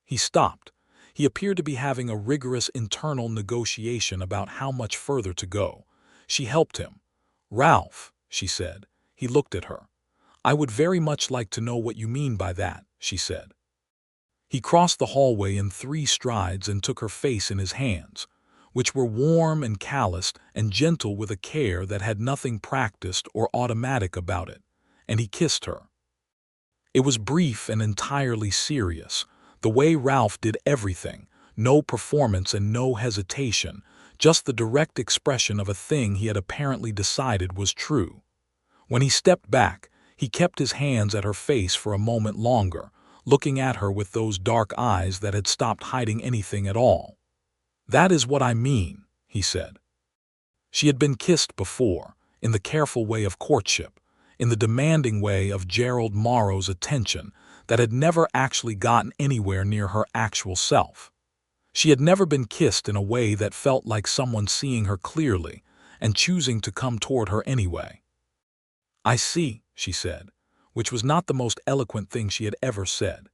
He stopped. He appeared to be having a rigorous internal negotiation about how much further to go. She helped him. "Ralph," she said. He looked at her. "I would very much like to know what you mean by that," she said. He crossed the hallway in 3 strides and took her face in his hands, which were warm and calloused and gentle with a care that had nothing practiced or automatic about it, and he kissed her. It was brief and entirely serious, the way Ralph did everything, no performance and no hesitation, just the direct expression of a thing he had apparently decided was true. When he stepped back, he kept his hands at her face for a moment longer, looking at her with those dark eyes that had stopped hiding anything at all. "That is what I mean," he said. She had been kissed before, in the careful way of courtship, in the demanding way of Gerald Morrow's attention that had never actually gotten anywhere near her actual self. She had never been kissed in a way that felt like someone seeing her clearly and choosing to come toward her anyway. "I see," she said, which was not the most eloquent thing she had ever said,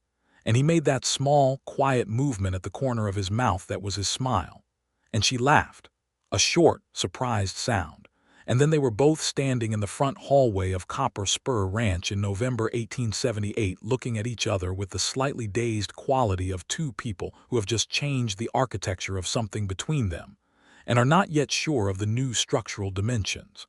and he made that small, quiet movement at the corner of his mouth that was his smile. And she laughed, a short, surprised sound, and then they were both standing in the front hallway of Copper Spur Ranch in November 1878, looking at each other with the slightly dazed quality of two people who have just changed the architecture of something between them and are not yet sure of the new structural dimensions.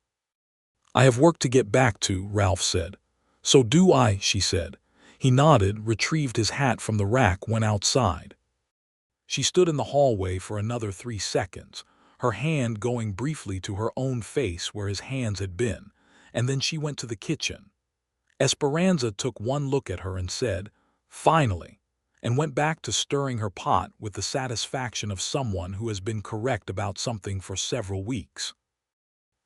"I have work to get back to," Ralph said. "So do I," she said. He nodded, retrieved his hat from the rack, went outside. She stood in the hallway for another 3 seconds, her hand going briefly to her own face where his hands had been, and then she went to the kitchen. Esperanza took one look at her and said, "Finally," and went back to stirring her pot with the satisfaction of someone who has been correct about something for several weeks.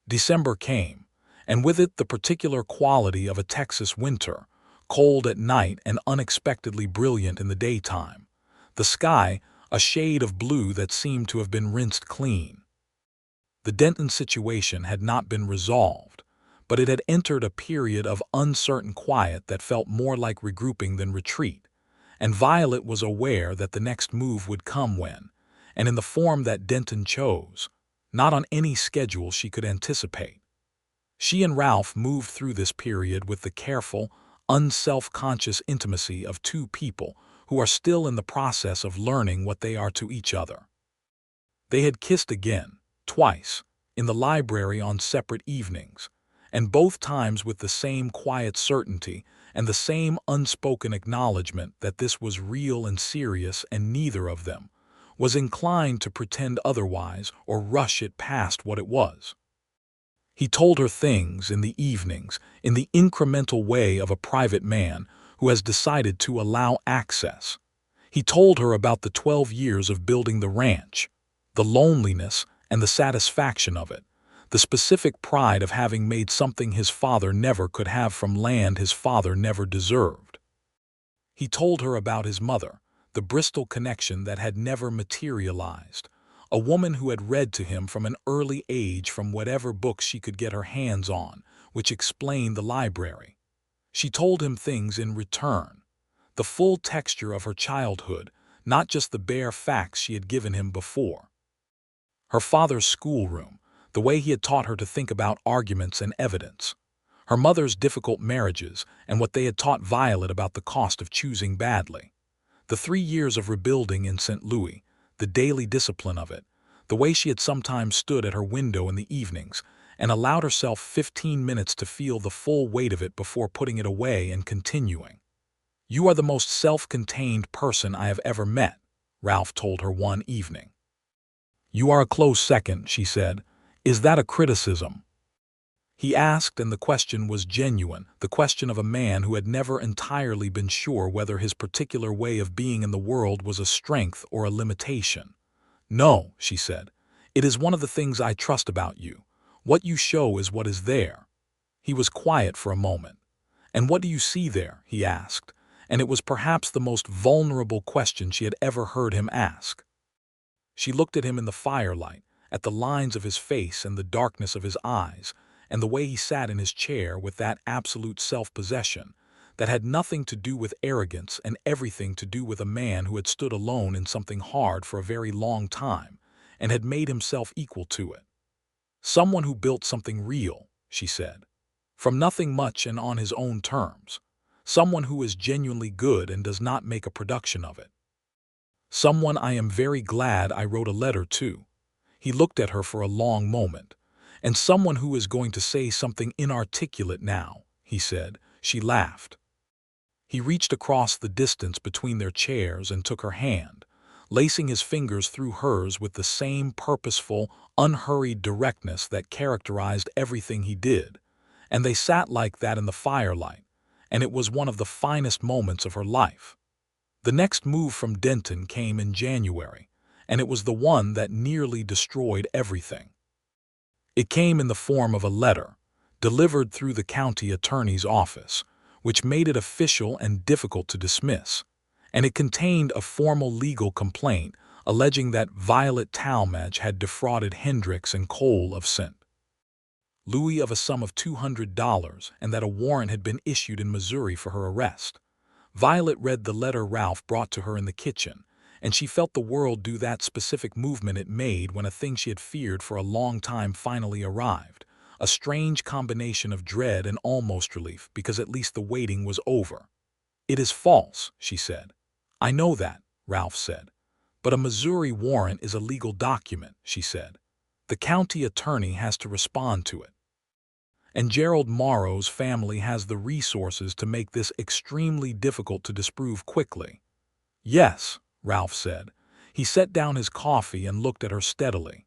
December came, and with it the particular quality of a Texas winter, cold at night and unexpectedly brilliant in the daytime. The sky, a shade of blue that seemed to have been rinsed clean. The Denton situation had not been resolved, but it had entered a period of uncertain quiet that felt more like regrouping than retreat, and Violet was aware that the next move would come when, and in the form that Denton chose, not on any schedule she could anticipate. She and Ralph moved through this period with the careful, unself-conscious intimacy of two people who are still in the process of learning what they are to each other. They had kissed again, twice, in the library on separate evenings, and both times with the same quiet certainty and the same unspoken acknowledgement that this was real and serious, and neither of them was inclined to pretend otherwise or rush it past what it was. He told her things in the evenings, in the incremental way of a private man who has decided to allow access. He told her about the 12 years of building the ranch, the loneliness and the satisfaction of it, the specific pride of having made something his father never could have from land his father never deserved. He told her about his mother, the Bristol connection that had never materialized, a woman who had read to him from an early age from whatever books she could get her hands on, which explained the library. She told him things in return, the full texture of her childhood, not just the bare facts she had given him before. Her father's schoolroom, the way he had taught her to think about arguments and evidence. Her mother's difficult marriages and what they had taught Violet about the cost of choosing badly. The 3 years of rebuilding in St. Louis, the daily discipline of it, the way she had sometimes stood at her window in the evenings and allowed herself 15 minutes to feel the full weight of it before putting it away and continuing. "You are the most self-contained person I have ever met," Ralph told her one evening. "You are a close second," she said. "Is that a criticism?" He asked, and the question was genuine, the question of a man who had never entirely been sure whether his particular way of being in the world was a strength or a limitation. "No," she said. "It is one of the things I trust about you. What you show is what is there." He was quiet for a moment. "And what do you see there?" he asked, and it was perhaps the most vulnerable question she had ever heard him ask. She looked at him in the firelight, at the lines of his face and the darkness of his eyes, and the way he sat in his chair with that absolute self-possession that had nothing to do with arrogance and everything to do with a man who had stood alone in something hard for a very long time and had made himself equal to it. "Someone who built something real," she said, "from nothing much and on his own terms. Someone who is genuinely good and does not make a production of it. Someone I am very glad I wrote a letter to." He looked at her for a long moment. "And someone who is going to say something inarticulate now," he said. She laughed. He reached across the distance between their chairs and took her hand, lacing his fingers through hers with the same purposeful, unhurried directness that characterized everything he did. And they sat like that in the firelight, and it was one of the finest moments of her life. The next move from Denton came in January, and it was the one that nearly destroyed everything. It came in the form of a letter, delivered through the county attorney's office, which made it official and difficult to dismiss, and it contained a formal legal complaint alleging that Violet Talmadge had defrauded Hendricks and Cole of St. Louis of a sum of $200 and that a warrant had been issued in Missouri for her arrest. Violet read the letter Ralph brought to her in the kitchen, and she felt the world do that specific movement it made when a thing she had feared for a long time finally arrived, a strange combination of dread and almost relief because at least the waiting was over. "It is false," she said. "I know that," Ralph said. "But a Missouri warrant is a legal document," she said. "The county attorney has to respond to it. And Gerald Morrow's family has the resources to make this extremely difficult to disprove quickly." "Yes," Ralph said. He set down his coffee and looked at her steadily.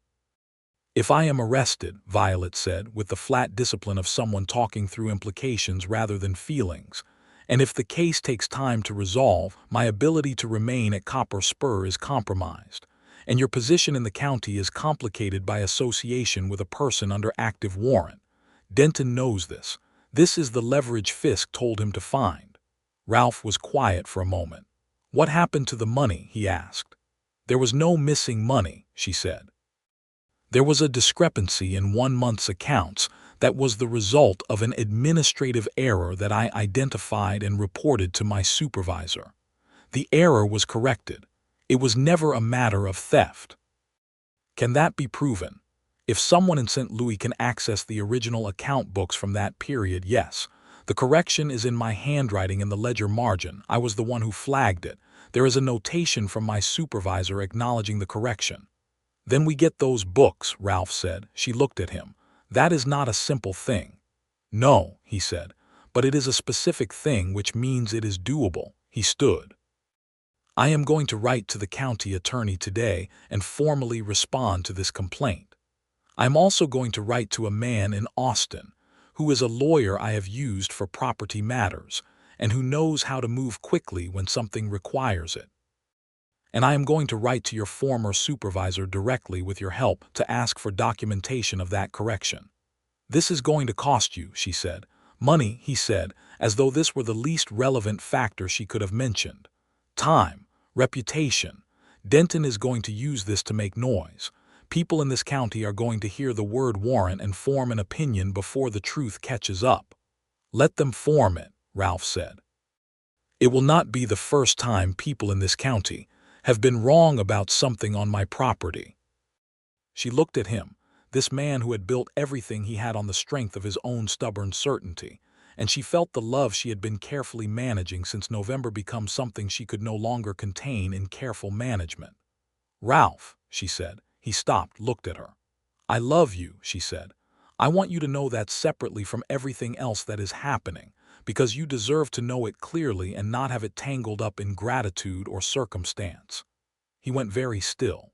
"If I am arrested," Violet said, with the flat discipline of someone talking through implications rather than feelings, "and if the case takes time to resolve, my ability to remain at Copper Spur is compromised, and your position in the county is complicated by association with a person under active warrant. Denton knows this. This is the leverage Fisk told him to find." Ralph was quiet for a moment. "What happened to the money?" he asked. "There was no missing money," she said. "There was a discrepancy in 1 month's accounts that was the result of an administrative error that I identified and reported to my supervisor. The error was corrected. It was never a matter of theft." "Can that be proven?" "If someone in St. Louis can access the original account books from that period, yes. The correction is in my handwriting in the ledger margin. I was the one who flagged it. There is a notation from my supervisor acknowledging the correction." "Then we get those books," Ralph said. She looked at him. "That is not a simple thing." "No," he said, "but it is a specific thing, which means it is doable." He stood. "I am going to write to the county attorney today and formally respond to this complaint. I am also going to write to a man in Austin, who is a lawyer I have used for property matters, and who knows how to move quickly when something requires it. And I am going to write to your former supervisor directly with your help to ask for documentation of that correction." "This is going to cost you," she said. "Money," he said, as though this were the least relevant factor she could have mentioned. "Time, reputation. Denton is going to use this to make noise. People in this county are going to hear the word warrant and form an opinion before the truth catches up." "Let them form it," Ralph said. "It will not be the first time people in this county have been wrong about something on my property." She looked at him, this man who had built everything he had on the strength of his own stubborn certainty, and she felt the love she had been carefully managing since November become something she could no longer contain in careful management. "Ralph," she said. He stopped, looked at her. "I love you," she said. "I want you to know that separately from everything else that is happening, because you deserve to know it clearly and not have it tangled up in gratitude or circumstance." He went very still.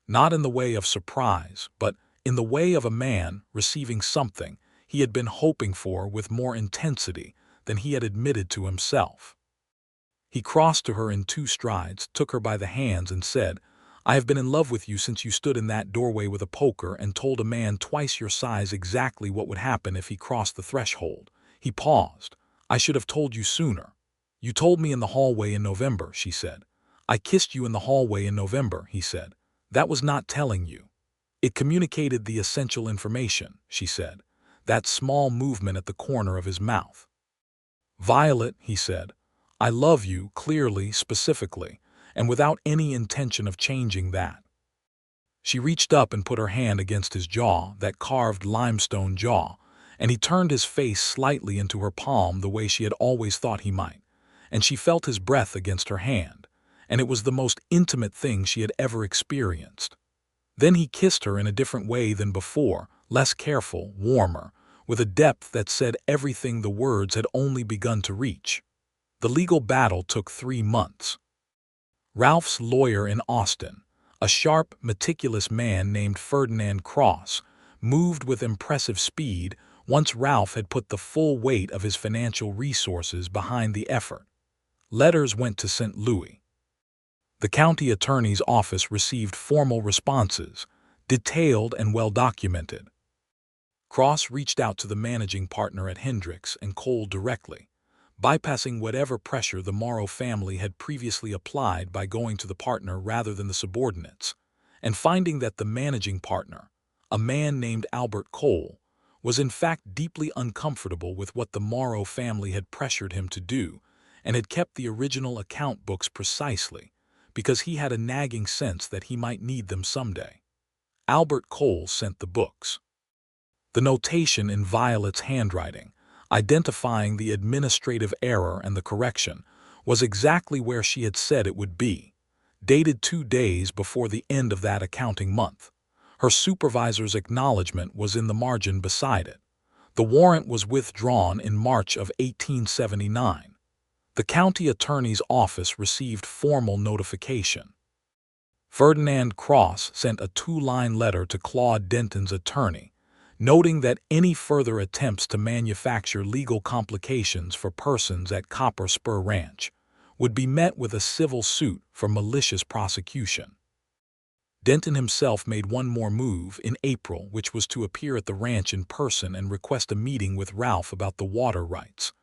Not in the way of surprise, but in the way of a man receiving something he had been hoping for with more intensity than he had admitted to himself. He crossed to her in 2 strides, took her by the hands and said, "I have been in love with you since you stood in that doorway with a poker and told a man twice your size exactly what would happen if he crossed the threshold." He paused. "I should have told you sooner." "You told me in the hallway in November," she said. "I kissed you in the hallway in November," he said. "That was not telling you." "It communicated the essential information," she said. That small movement at the corner of his mouth. "Violet," he said, "I love you clearly, specifically, and without any intention of changing that." She reached up and put her hand against his jaw, that carved limestone jaw, and he turned his face slightly into her palm the way she had always thought he might, and she felt his breath against her hand, and it was the most intimate thing she had ever experienced. Then he kissed her in a different way than before, less careful, warmer, with a depth that said everything the words had only begun to reach. The legal battle took 3 months. Ralph's lawyer in Austin, a sharp, meticulous man named Ferdinand Cross, moved with impressive speed once Ralph had put the full weight of his financial resources behind the effort. Letters went to St. Louis. The county attorney's office received formal responses, detailed and well-documented. Cross reached out to the managing partner at Hendricks and Cole directly, bypassing whatever pressure the Morrow family had previously applied by going to the partner rather than the subordinates, and finding that the managing partner, a man named Albert Cole, was in fact deeply uncomfortable with what the Morrow family had pressured him to do and had kept the original account books precisely because he had a nagging sense that he might need them someday. Albert Cole sent the books. The notation in Violet's handwriting, identifying the administrative error and the correction, was exactly where she had said it would be, dated 2 days before the end of that accounting month. Her supervisor's acknowledgment was in the margin beside it. The warrant was withdrawn in March of 1879. The county attorney's office received formal notification. Ferdinand Cross sent a 2-line letter to Claude Denton's attorney, noting that any further attempts to manufacture legal complications for persons at Copper Spur Ranch would be met with a civil suit for malicious prosecution. Denton himself made one more move in April, which was to appear at the ranch in person and request a meeting with Ralph about the water rights.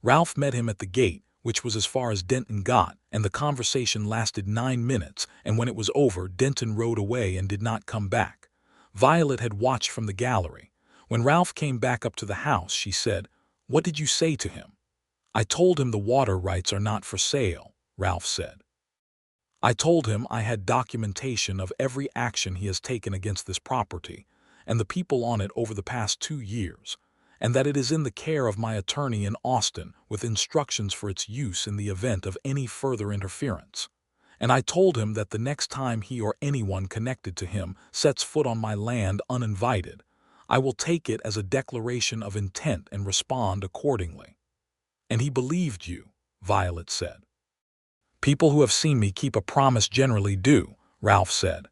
Ralph met him at the gate, which was as far as Denton got, and the conversation lasted 9 minutes, and when it was over, Denton rode away and did not come back. Violet had watched from the gallery. When Ralph came back up to the house, she said, "What did you say to him?" "I told him the water rights are not for sale," Ralph said. "I told him I had documentation of every action he has taken against this property and the people on it over the past 2 years, and that it is in the care of my attorney in Austin with instructions for its use in the event of any further interference. And I told him that the next time he or anyone connected to him sets foot on my land uninvited, I will take it as a declaration of intent and respond accordingly." "And he believed you," Violet said. "People who have seen me keep a promise generally do," Ralph said.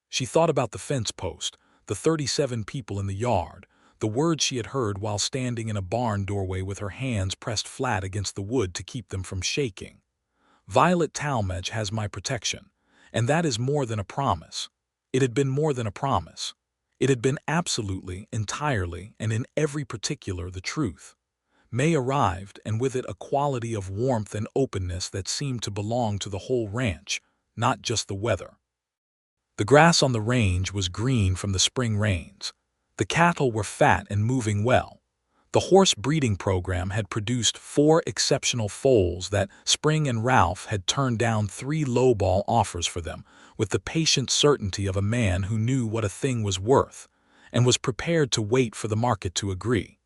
She thought about the fence post, the 37 people in the yard, the words she had heard while standing in a barn doorway with her hands pressed flat against the wood to keep them from shaking. "Violet Talmadge has my protection, and that is more than a promise." It had been more than a promise. It had been absolutely, entirely, and in every particular the truth. May arrived, and with it a quality of warmth and openness that seemed to belong to the whole ranch, not just the weather. The grass on the range was green from the spring rains. The cattle were fat and moving well. The horse breeding program had produced 4 exceptional foals that Spring and Ralph had turned down 3 lowball offers for them, with the patient certainty of a man who knew what a thing was worth and was prepared to wait for the market to agree.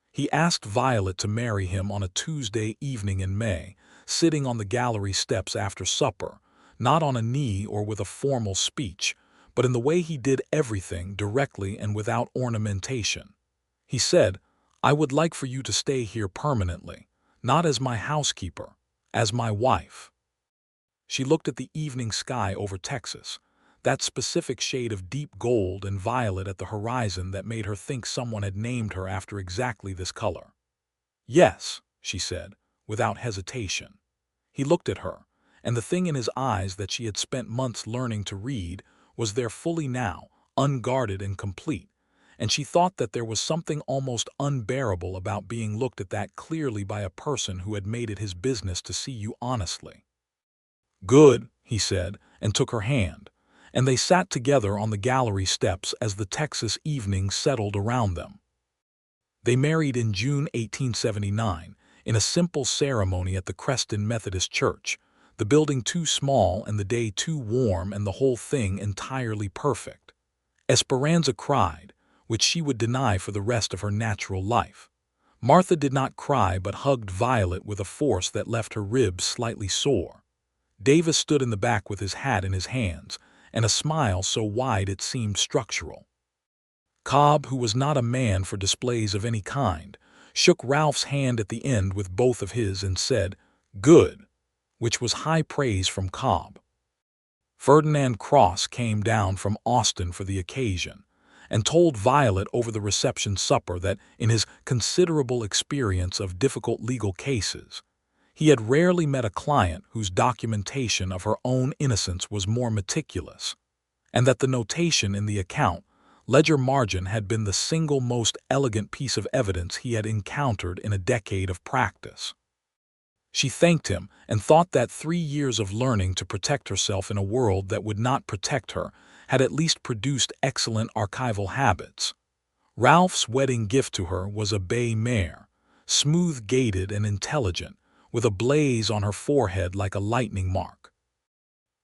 He asked Violet to marry him on a Tuesday evening in May, sitting on the gallery steps after supper, not on a knee or with a formal speech, but in the way he did everything directly and without ornamentation. He said, "I would like for you to stay here permanently, not as my housekeeper, as my wife." She looked at the evening sky over Texas, that specific shade of deep gold and violet at the horizon that made her think someone had named her after exactly this color. "Yes," she said, without hesitation. He looked at her, and the thing in his eyes that she had spent months learning to read was there fully now, unguarded and complete, and she thought that there was something almost unbearable about being looked at that clearly by a person who had made it his business to see you honestly. "Good," he said, and took her hand, and they sat together on the gallery steps as the Texas evening settled around them. They married in June 1879 in a simple ceremony at the Creston Methodist Church, the building too small and the day too warm and the whole thing entirely perfect. Esperanza cried, which she would deny for the rest of her natural life. Martha did not cry but hugged Violet with a force that left her ribs slightly sore. Davis stood in the back with his hat in his hands, and a smile so wide it seemed structural. Cobb, who was not a man for displays of any kind, shook Ralph's hand at the end with both of his and said, "Good," which was high praise from Cobb. Ferdinand Cross came down from Austin for the occasion, and told Violet over the reception supper that in his considerable experience of difficult legal cases, he had rarely met a client whose documentation of her own innocence was more meticulous, and that the notation in the account ledger margin had been the single most elegant piece of evidence he had encountered in a decade of practice. She thanked him and thought that 3 years of learning to protect herself in a world that would not protect her had at least produced excellent archival habits. Ralph's wedding gift to her was a bay mare, smooth-gaited and intelligent, with a blaze on her forehead like a lightning mark.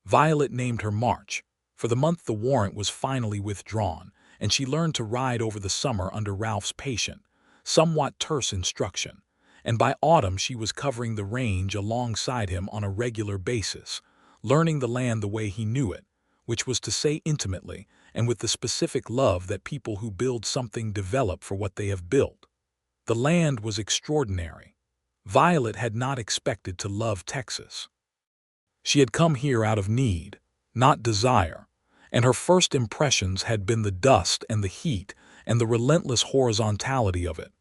Violet named her March, for the month the warrant was finally withdrawn, and she learned to ride over the summer under Ralph's patient, somewhat terse instruction, and by autumn she was covering the range alongside him on a regular basis, learning the land the way he knew it, which was to say intimately and with the specific love that people who build something develop for what they have built. The land was extraordinary. Violet had not expected to love Texas. She had come here out of need, not desire, and her first impressions had been the dust and the heat and the relentless horizontality of it.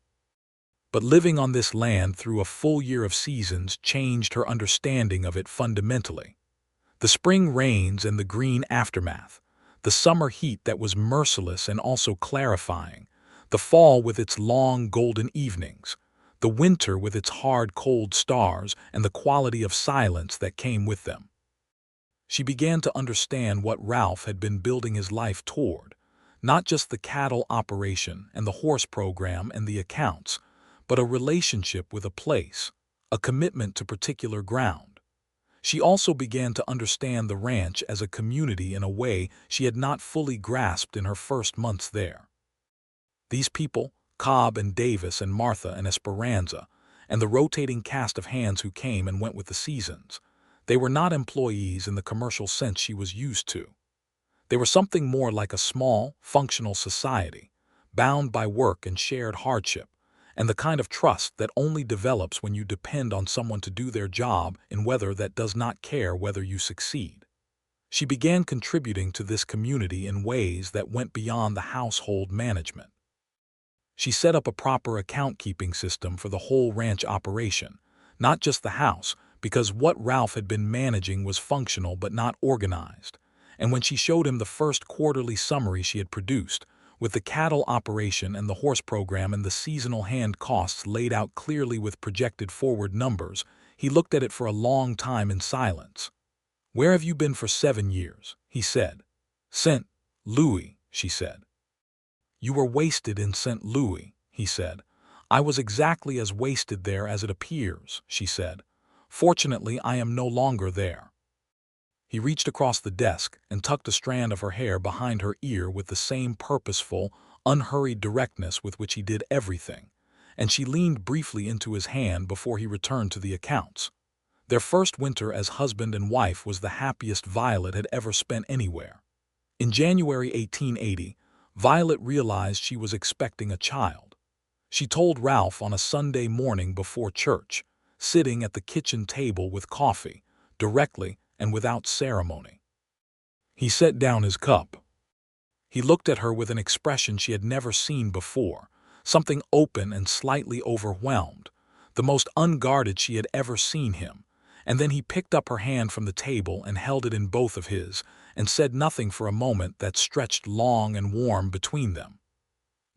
But living on this land through a full year of seasons changed her understanding of it fundamentally. The spring rains and the green aftermath, the summer heat that was merciless and also clarifying, the fall with its long golden evenings, the winter with its hard cold stars and the quality of silence that came with them. She began to understand what Ralph had been building his life toward, not just the cattle operation and the horse program and the accounts, but a relationship with a place, a commitment to particular ground. She also began to understand the ranch as a community in a way she had not fully grasped in her first months there. These people, Cobb and Davis and Martha and Esperanza, and the rotating cast of hands who came and went with the seasons, they were not employees in the commercial sense she was used to. They were something more like a small, functional society, bound by work and shared hardship, and the kind of trust that only develops when you depend on someone to do their job in weather that does not care whether you succeed. She began contributing to this community in ways that went beyond the household management. She set up a proper account-keeping system for the whole ranch operation, not just the house, because what Ralph had been managing was functional but not organized. And when she showed him the first quarterly summary she had produced, with the cattle operation and the horse program and the seasonal hand costs laid out clearly with projected forward numbers, he looked at it for a long time in silence. "Where have you been for 7 years?" he said. "St. Louis," she said. "You were wasted in St. Louis," he said. "I was exactly as wasted there as it appears," she said. "Fortunately, I am no longer there." He reached across the desk and tucked a strand of her hair behind her ear with the same purposeful, unhurried directness with which he did everything, and she leaned briefly into his hand before he returned to the accounts. Their first winter as husband and wife was the happiest Violet had ever spent anywhere. In January 1880, Violet realized she was expecting a child. She told Ralph on a Sunday morning before church, sitting at the kitchen table with coffee, directly and without ceremony. He set down his cup. He looked at her with an expression she had never seen before, something open and slightly overwhelmed, the most unguarded she had ever seen him, and then he picked up her hand from the table and held it in both of his, and said nothing for a moment that stretched long and warm between them.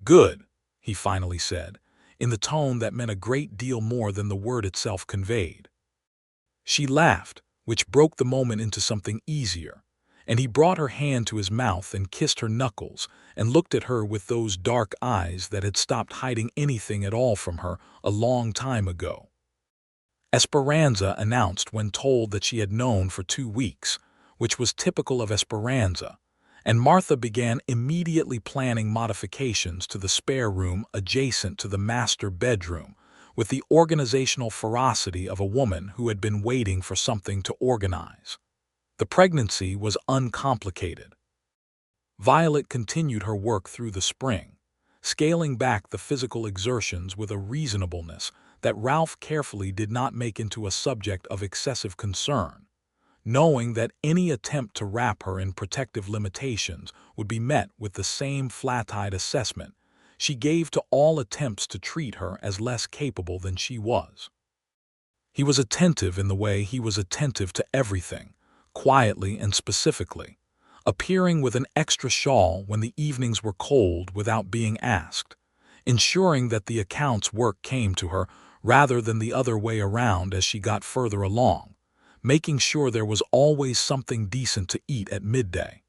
"Good," he finally said, in the tone that meant a great deal more than the word itself conveyed. She laughed, which broke the moment into something easier, and he brought her hand to his mouth and kissed her knuckles and looked at her with those dark eyes that had stopped hiding anything at all from her a long time ago. Esperanza announced when told that she had known for 2 weeks, which was typical of Esperanza, and Martha began immediately planning modifications to the spare room adjacent to the master bedroom, with the organizational ferocity of a woman who had been waiting for something to organize. The pregnancy was uncomplicated. Violet continued her work through the spring, scaling back the physical exertions with a reasonableness that Ralph carefully did not make into a subject of excessive concern, knowing that any attempt to wrap her in protective limitations would be met with the same flat-eyed assessment she gave to all attempts to treat her as less capable than she was. He was attentive in the way he was attentive to everything, quietly and specifically, appearing with an extra shawl when the evenings were cold without being asked, ensuring that the accounts work came to her rather than the other way around as she got further along, making sure there was always something decent to eat at midday.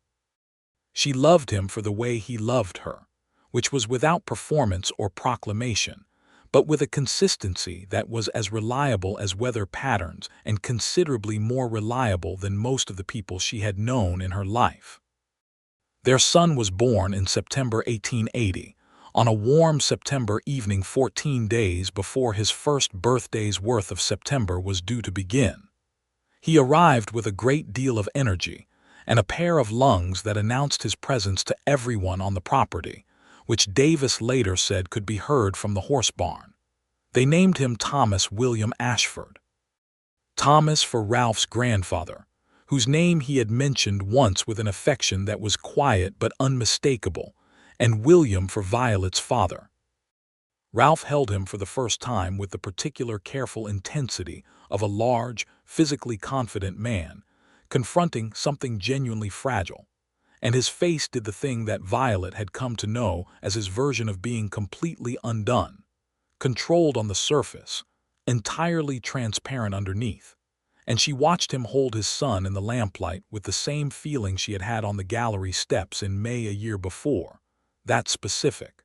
She loved him for the way he loved her, which was without performance or proclamation, but with a consistency that was as reliable as weather patterns and considerably more reliable than most of the people she had known in her life. Their son was born in September 1880, on a warm September evening 14 days before his first birthday's worth of September was due to begin. He arrived with a great deal of energy and a pair of lungs that announced his presence to everyone on the property, which Davis later said could be heard from the horse barn. They named him Thomas William Ashford. Thomas for Ralph's grandfather, whose name he had mentioned once with an affection that was quiet but unmistakable, and William for Violet's father. Ralph held him for the first time with the particular careful intensity of a large, physically confident man, confronting something genuinely fragile, and his face did the thing that Violet had come to know as his version of being completely undone, controlled on the surface, entirely transparent underneath, and she watched him hold his son in the lamplight with the same feeling she had had on the gallery steps in May a year before, that specific,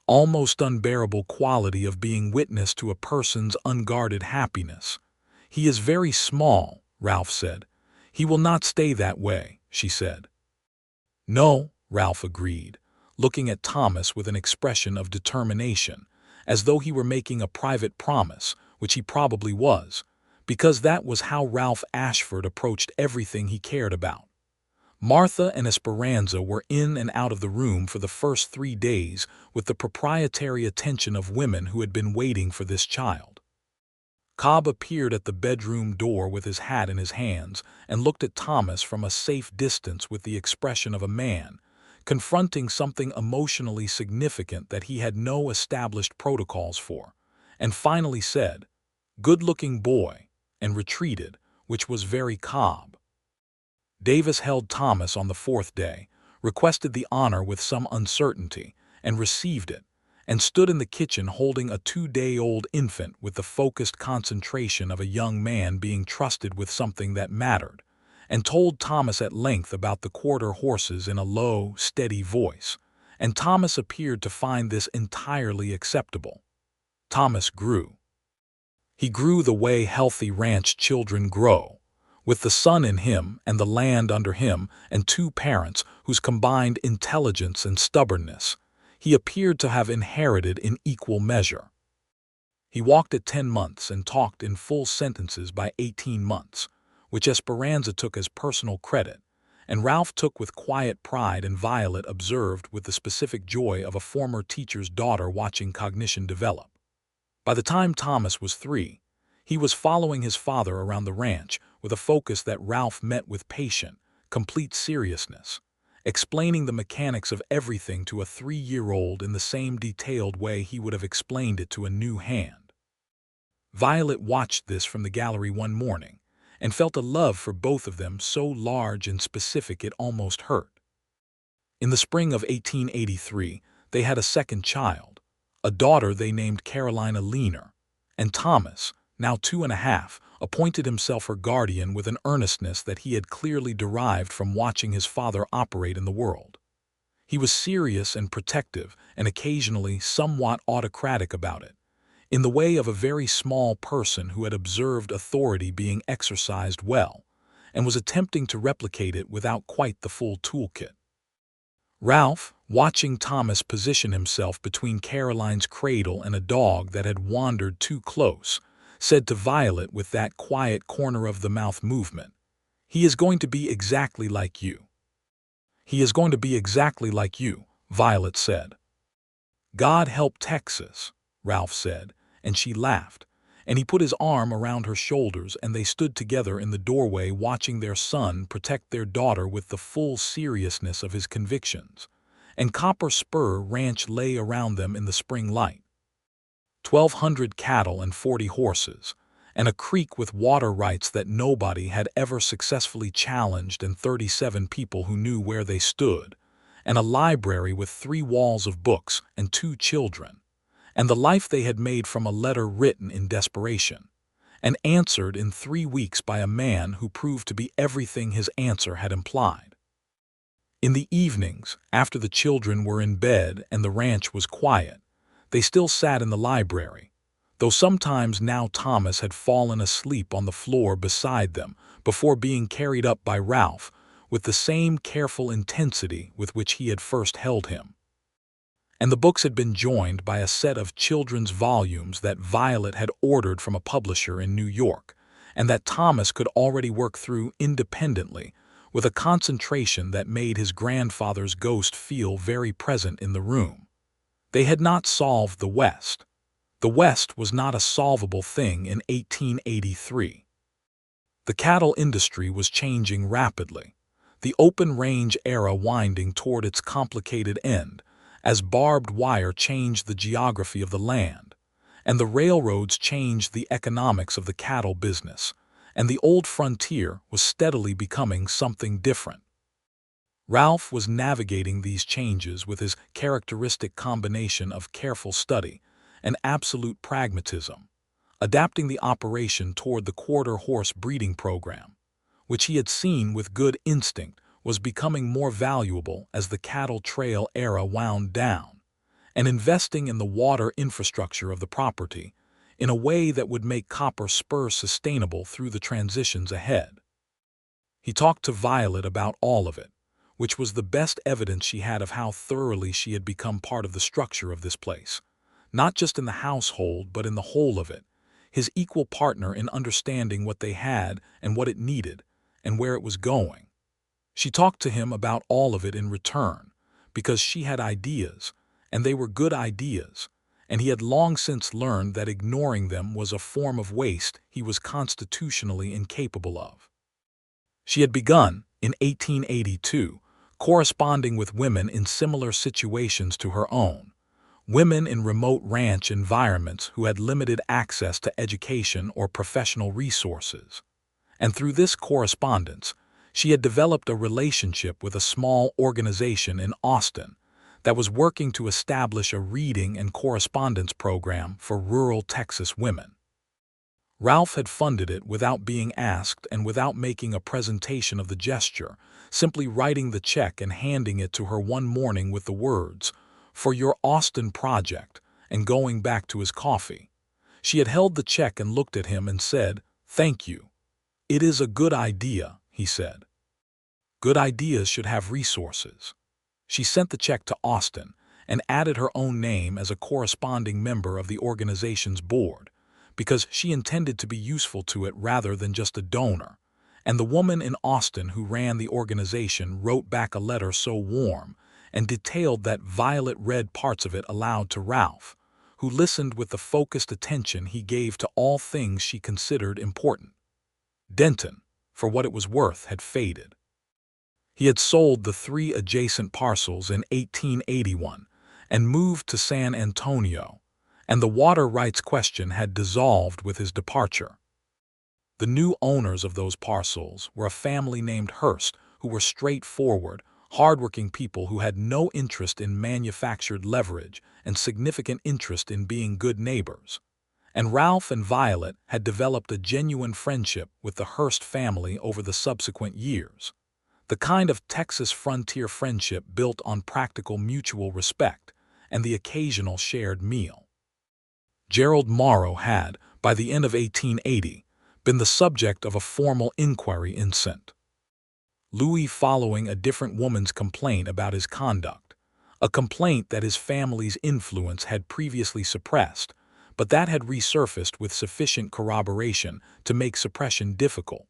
almost unbearable quality of being witness to a person's unguarded happiness. "He is very small," Ralph said. "He will not stay that way," she said. "No," Ralph agreed, looking at Thomas with an expression of determination, as though he were making a private promise, which he probably was, because that was how Ralph Ashford approached everything he cared about. Martha and Esperanza were in and out of the room for the first 3 days with the proprietary attention of women who had been waiting for this child. Cobb appeared at the bedroom door with his hat in his hands and looked at Thomas from a safe distance with the expression of a man confronting something emotionally significant that he had no established protocols for, and finally said, "Good-looking boy," and retreated, which was very Cobb. Davis held Thomas on the 4th day, requested the honor with some uncertainty, and received it, and stood in the kitchen holding a 2-day-old infant with the focused concentration of a young man being trusted with something that mattered, and told Thomas at length about the quarter horses in a low, steady voice, and Thomas appeared to find this entirely acceptable. Thomas grew. He grew the way healthy ranch children grow, with the sun in him and the land under him and 2 parents whose combined intelligence and stubbornness he appeared to have inherited in equal measure. He walked at 10 months and talked in full sentences by 18 months, which Esperanza took as personal credit, and Ralph took with quiet pride, and Violet observed with the specific joy of a former teacher's daughter watching cognition develop. By the time Thomas was 3, he was following his father around the ranch with a focus that Ralph met with patient, complete seriousness, explaining the mechanics of everything to a 3-year-old in the same detailed way he would have explained it to a new hand. Violet watched this from the gallery one morning and felt a love for both of them so large and specific it almost hurt. In the spring of 1883, they had a second child, a daughter they named Carolina Leaner, and Thomas, now 2½, appointed himself her guardian with an earnestness that he had clearly derived from watching his father operate in the world. He was serious and protective and occasionally somewhat autocratic about it, in the way of a very small person who had observed authority being exercised well and was attempting to replicate it without quite the full toolkit. Ralph, watching Thomas position himself between Caroline's cradle and a dog that had wandered too close, said to Violet with that quiet corner-of-the-mouth movement, "He is going to be exactly like you." "He is going to be exactly like you," Violet said. "God help Texas," Ralph said, and she laughed, and he put his arm around her shoulders and they stood together in the doorway watching their son protect their daughter with the full seriousness of his convictions, and Copper Spur Ranch lay around them in the spring light. 1,200 cattle and 40 horses, and a creek with water rights that nobody had ever successfully challenged, and 37 people who knew where they stood, and a library with 3 walls of books and 2 children, and the life they had made from a letter written in desperation, and answered in 3 weeks by a man who proved to be everything his answer had implied. In the evenings, after the children were in bed and the ranch was quiet, they still sat in the library, though sometimes now Thomas had fallen asleep on the floor beside them before being carried up by Ralph, with the same careful intensity with which he had first held him. And the books had been joined by a set of children's volumes that Violet had ordered from a publisher in New York, and that Thomas could already work through independently, with a concentration that made his grandfather's ghost feel very present in the room. They had not solved the West. The West was not a solvable thing in 1883. The cattle industry was changing rapidly, the open-range era winding toward its complicated end, as barbed wire changed the geography of the land, and the railroads changed the economics of the cattle business, and the old frontier was steadily becoming something different. Ralph was navigating these changes with his characteristic combination of careful study and absolute pragmatism, adapting the operation toward the quarter-horse breeding program, which he had seen with good instinct was becoming more valuable as the cattle trail era wound down, and investing in the water infrastructure of the property in a way that would make Copper Spur sustainable through the transitions ahead. He talked to Violet about all of it, which was the best evidence she had of how thoroughly she had become part of the structure of this place, not just in the household but in the whole of it, his equal partner in understanding what they had and what it needed and where it was going. She talked to him about all of it in return, because she had ideas, and they were good ideas, and he had long since learned that ignoring them was a form of waste he was constitutionally incapable of. She had begun, in 1882, corresponding with women in similar situations to her own, women in remote ranch environments who had limited access to education or professional resources. And through this correspondence, she had developed a relationship with a small organization in Austin that was working to establish a reading and correspondence program for rural Texas women. Ralph had funded it without being asked and without making a presentation of the gesture, simply writing the check and handing it to her one morning with the words, "For your Austin project," and going back to his coffee. She had held the check and looked at him and said, "Thank you. It is a good idea," he said. Good ideas should have resources. She sent the check to Austin and added her own name as a corresponding member of the organization's board, because she intended to be useful to it rather than just a donor, and the woman in Austin who ran the organization wrote back a letter so warm and detailed that Violet read parts of it aloud to Ralph, who listened with the focused attention he gave to all things she considered important. Denton, for what it was worth, had faded. He had sold the 3 adjacent parcels in 1881 and moved to San Antonio, and the water rights question had dissolved with his departure. The new owners of those parcels were a family named Hurst, who were straightforward, hardworking people who had no interest in manufactured leverage and significant interest in being good neighbors. And Ralph and Violet had developed a genuine friendship with the Hurst family over the subsequent years, the kind of Texas frontier friendship built on practical mutual respect and the occasional shared meal. Gerald Morrow had, by the end of 1880, been the subject of a formal inquiry in St. Louis following a different woman's complaint about his conduct, a complaint that his family's influence had previously suppressed, but that had resurfaced with sufficient corroboration to make suppression difficult.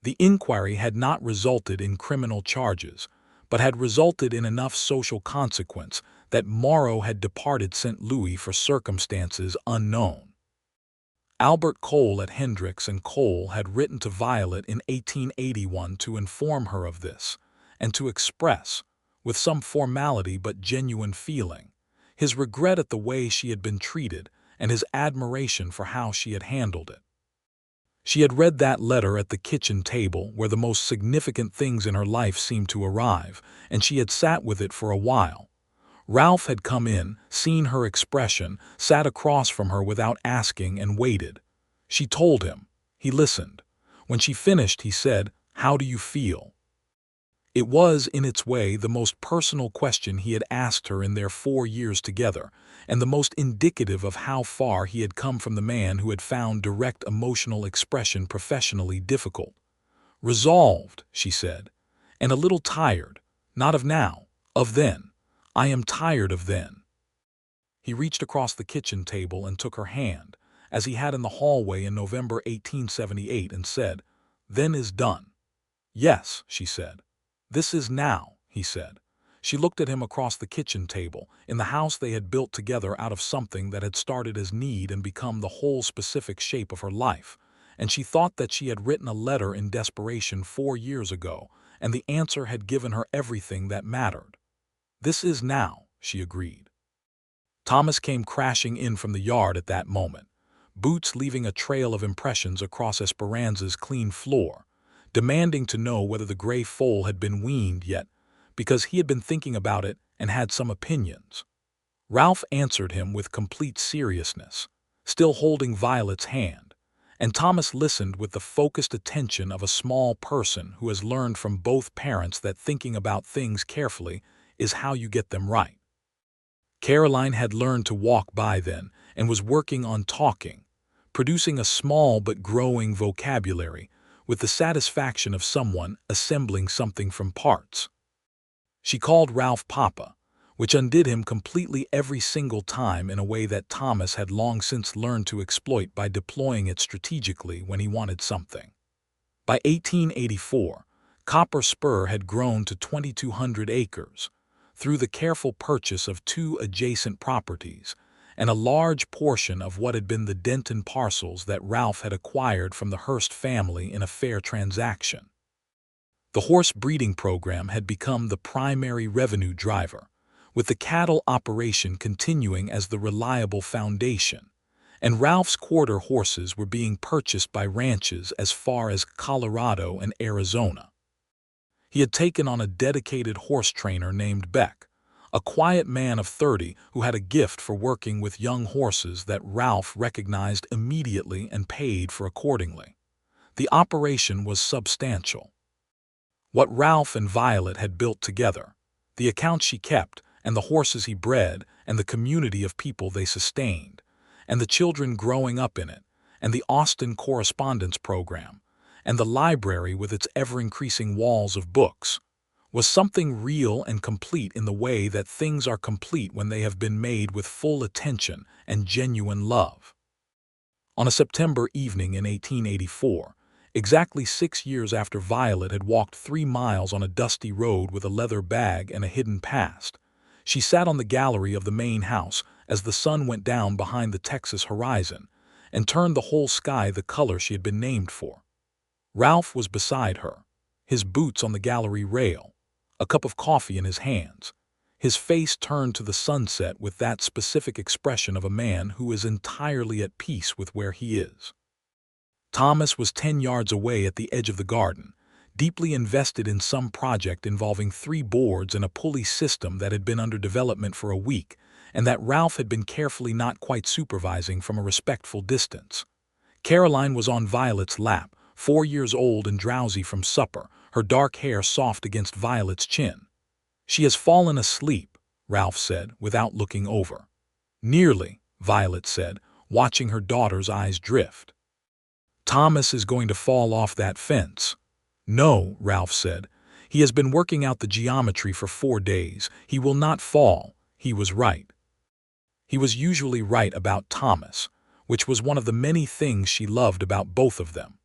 The inquiry had not resulted in criminal charges, but had resulted in enough social consequence that Morrow had departed St. Louis for circumstances unknown. Albert Cole at Hendricks & Cole had written to Violet in 1881 to inform her of this, and to express, with some formality but genuine feeling, his regret at the way she had been treated and his admiration for how she had handled it. She had read that letter at the kitchen table where the most significant things in her life seemed to arrive, and she had sat with it for a while. Ralph had come in, seen her expression, sat across from her without asking, and waited. She told him. He listened. When she finished, he said, "How do you feel?" It was, in its way, the most personal question he had asked her in their 4 years together, and the most indicative of how far he had come from the man who had found direct emotional expression professionally difficult. "Resolved," she said, and a little tired, not of now, of then. I am tired of then. He reached across the kitchen table and took her hand, as he had in the hallway in November 1878, and said, "Then is done." "Yes," she said. "This is now," he said. She looked at him across the kitchen table, in the house they had built together out of something that had started as need and become the whole specific shape of her life, and she thought that she had written a letter in desperation 4 years ago, and the answer had given her everything that mattered. "This is now," she agreed. Thomas came crashing in from the yard at that moment, boots leaving a trail of impressions across Esperanza's clean floor, demanding to know whether the gray foal had been weaned yet, because he had been thinking about it and had some opinions. Ralph answered him with complete seriousness, still holding Violet's hand, and Thomas listened with the focused attention of a small person who has learned from both parents that thinking about things carefully is how you get them right. Caroline had learned to walk by then and was working on talking, producing a small but growing vocabulary with the satisfaction of someone assembling something from parts. She called Ralph Papa, which undid him completely every single time in a way that Thomas had long since learned to exploit by deploying it strategically when he wanted something. By 1884, Copper Spur had grown to 2,200 acres, through the careful purchase of 2 adjacent properties, and a large portion of what had been the Denton parcels that Ralph had acquired from the Hearst family in a fair transaction. The horse breeding program had become the primary revenue driver, with the cattle operation continuing as the reliable foundation, and Ralph's quarter horses were being purchased by ranches as far as Colorado and Arizona. He had taken on a dedicated horse trainer named Beck, a quiet man of 30 who had a gift for working with young horses that Ralph recognized immediately and paid for accordingly. The operation was substantial. What Ralph and Violet had built together, the accounts she kept, and the horses he bred, and the community of people they sustained, and the children growing up in it, and the Austin correspondence program, and the library with its ever-increasing walls of books, was something real and complete in the way that things are complete when they have been made with full attention and genuine love. On a September evening in 1884, exactly 6 years after Violet had walked 3 miles on a dusty road with a leather bag and a hidden past, she sat on the gallery of the main house as the sun went down behind the Texas horizon and turned the whole sky the color she had been named for. Ralph was beside her, his boots on the gallery rail, a cup of coffee in his hands, his face turned to the sunset with that specific expression of a man who is entirely at peace with where he is. Thomas was 10 yards away at the edge of the garden, deeply invested in some project involving 3 boards and a pulley system that had been under development for a week, and that Ralph had been carefully not quite supervising from a respectful distance. Caroline was on Violet's lap, 4 years old and drowsy from supper, her dark hair soft against Violet's chin. "She has fallen asleep," Ralph said, without looking over. "Nearly," Violet said, watching her daughter's eyes drift. "Thomas is going to fall off that fence." "No," Ralph said. "He has been working out the geometry for 4 days. He will not fall." He was right. He was usually right about Thomas, which was one of the many things she loved about both of them.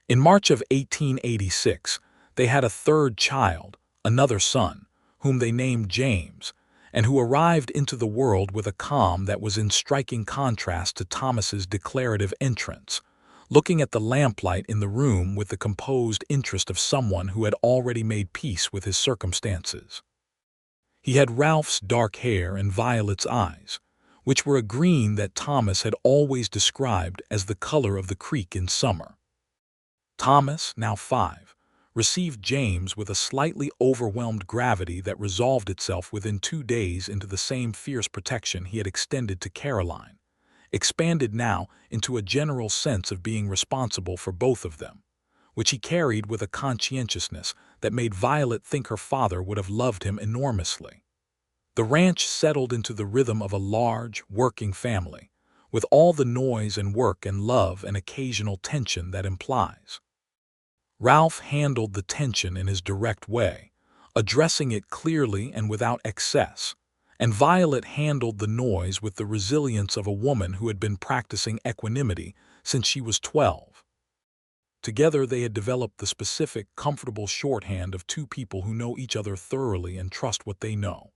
In March of 1886, they had a 3rd child, another son, whom they named James, and who arrived into the world with a calm that was in striking contrast to Thomas's declarative entrance, looking at the lamplight in the room with the composed interest of someone who had already made peace with his circumstances. He had Ralph's dark hair and Violet's eyes, which were a green that Thomas had always described as the color of the creek in summer. Thomas, now 5, received James with a slightly overwhelmed gravity that resolved itself within 2 days into the same fierce protection he had extended to Caroline, expanded now into a general sense of being responsible for both of them, which he carried with a conscientiousness that made Violet think her father would have loved him enormously. The ranch settled into the rhythm of a large, working family, with all the noise and work and love and occasional tension that implies. Ralph handled the tension in his direct way, addressing it clearly and without excess, and Violet handled the noise with the resilience of a woman who had been practicing equanimity since she was 12. Together they had developed the specific, comfortable shorthand of two people who know each other thoroughly and trust what they know.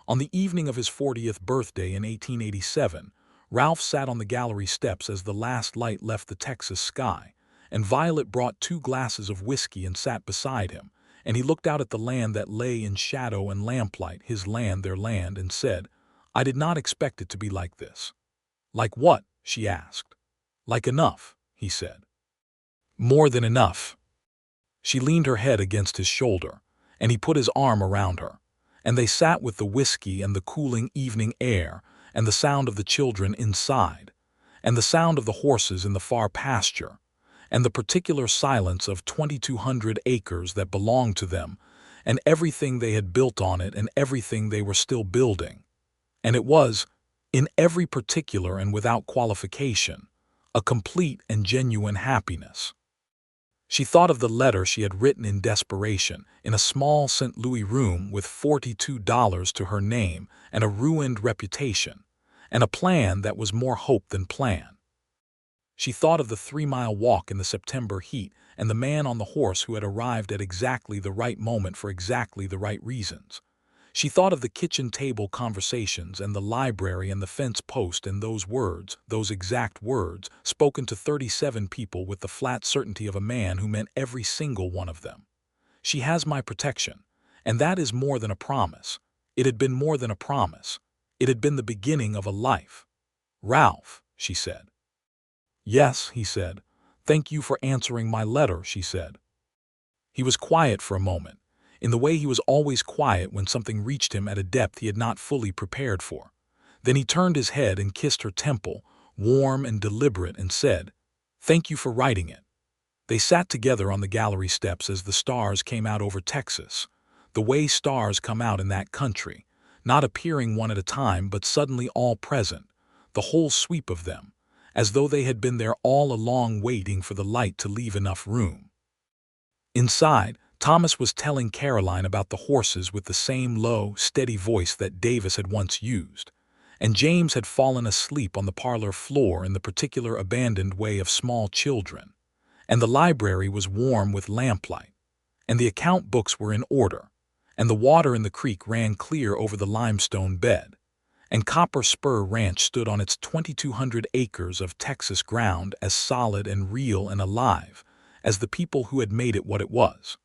On the evening of his 40th birthday in 1887, Ralph sat on the gallery steps as the last light left the Texas sky, and Violet brought 2 glasses of whiskey and sat beside him, and he looked out at the land that lay in shadow and lamplight, his land, their land, and said, "I did not expect it to be like this." "Like what?" she asked. "Like enough," he said. "More than enough." She leaned her head against his shoulder, and he put his arm around her, and they sat with the whiskey and the cooling evening air and the sound of the children inside, and the sound of the horses in the far pasture, and the particular silence of 2,200 acres that belonged to them, and everything they had built on it and everything they were still building. And it was, in every particular and without qualification, a complete and genuine happiness. She thought of the letter she had written in desperation in a small St. Louis room with $42 to her name and a ruined reputation, and a plan that was more hope than plan. She thought of the 3-mile walk in the September heat and the man on the horse who had arrived at exactly the right moment for exactly the right reasons. She thought of the kitchen table conversations and the library and the fence post and those words, those exact words, spoken to 37 people with the flat certainty of a man who meant every single one of them. "She has my protection, and that is more than a promise." It had been more than a promise. It had been the beginning of a life. "Ralph," she said. "Yes," he said. "Thank you for answering my letter," she said. He was quiet for a moment, in the way he was always quiet when something reached him at a depth he had not fully prepared for. Then he turned his head and kissed her temple, warm and deliberate, and said, "Thank you for writing it." They sat together on the gallery steps as the stars came out over Texas, the way stars come out in that country, not appearing one at a time but suddenly all present, the whole sweep of them, as though they had been there all along waiting for the light to leave enough room. Inside, Thomas was telling Caroline about the horses with the same low, steady voice that Davis had once used, and James had fallen asleep on the parlor floor in the particular abandoned way of small children, and the library was warm with lamplight, and the account books were in order, and the water in the creek ran clear over the limestone bed, and Copper Spur Ranch stood on its 2,200 acres of Texas ground as solid and real and alive as the people who had made it what it was.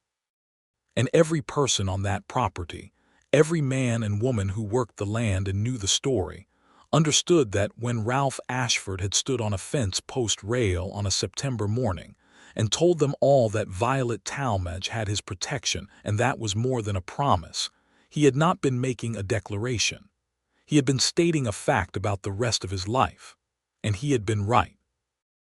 And every person on that property, every man and woman who worked the land and knew the story, understood that when Ralph Ashford had stood on a fence post rail on a September morning and told them all that Violet Talmadge had his protection and that was more than a promise, he had not been making a declaration. He had been stating a fact about the rest of his life, and he had been right.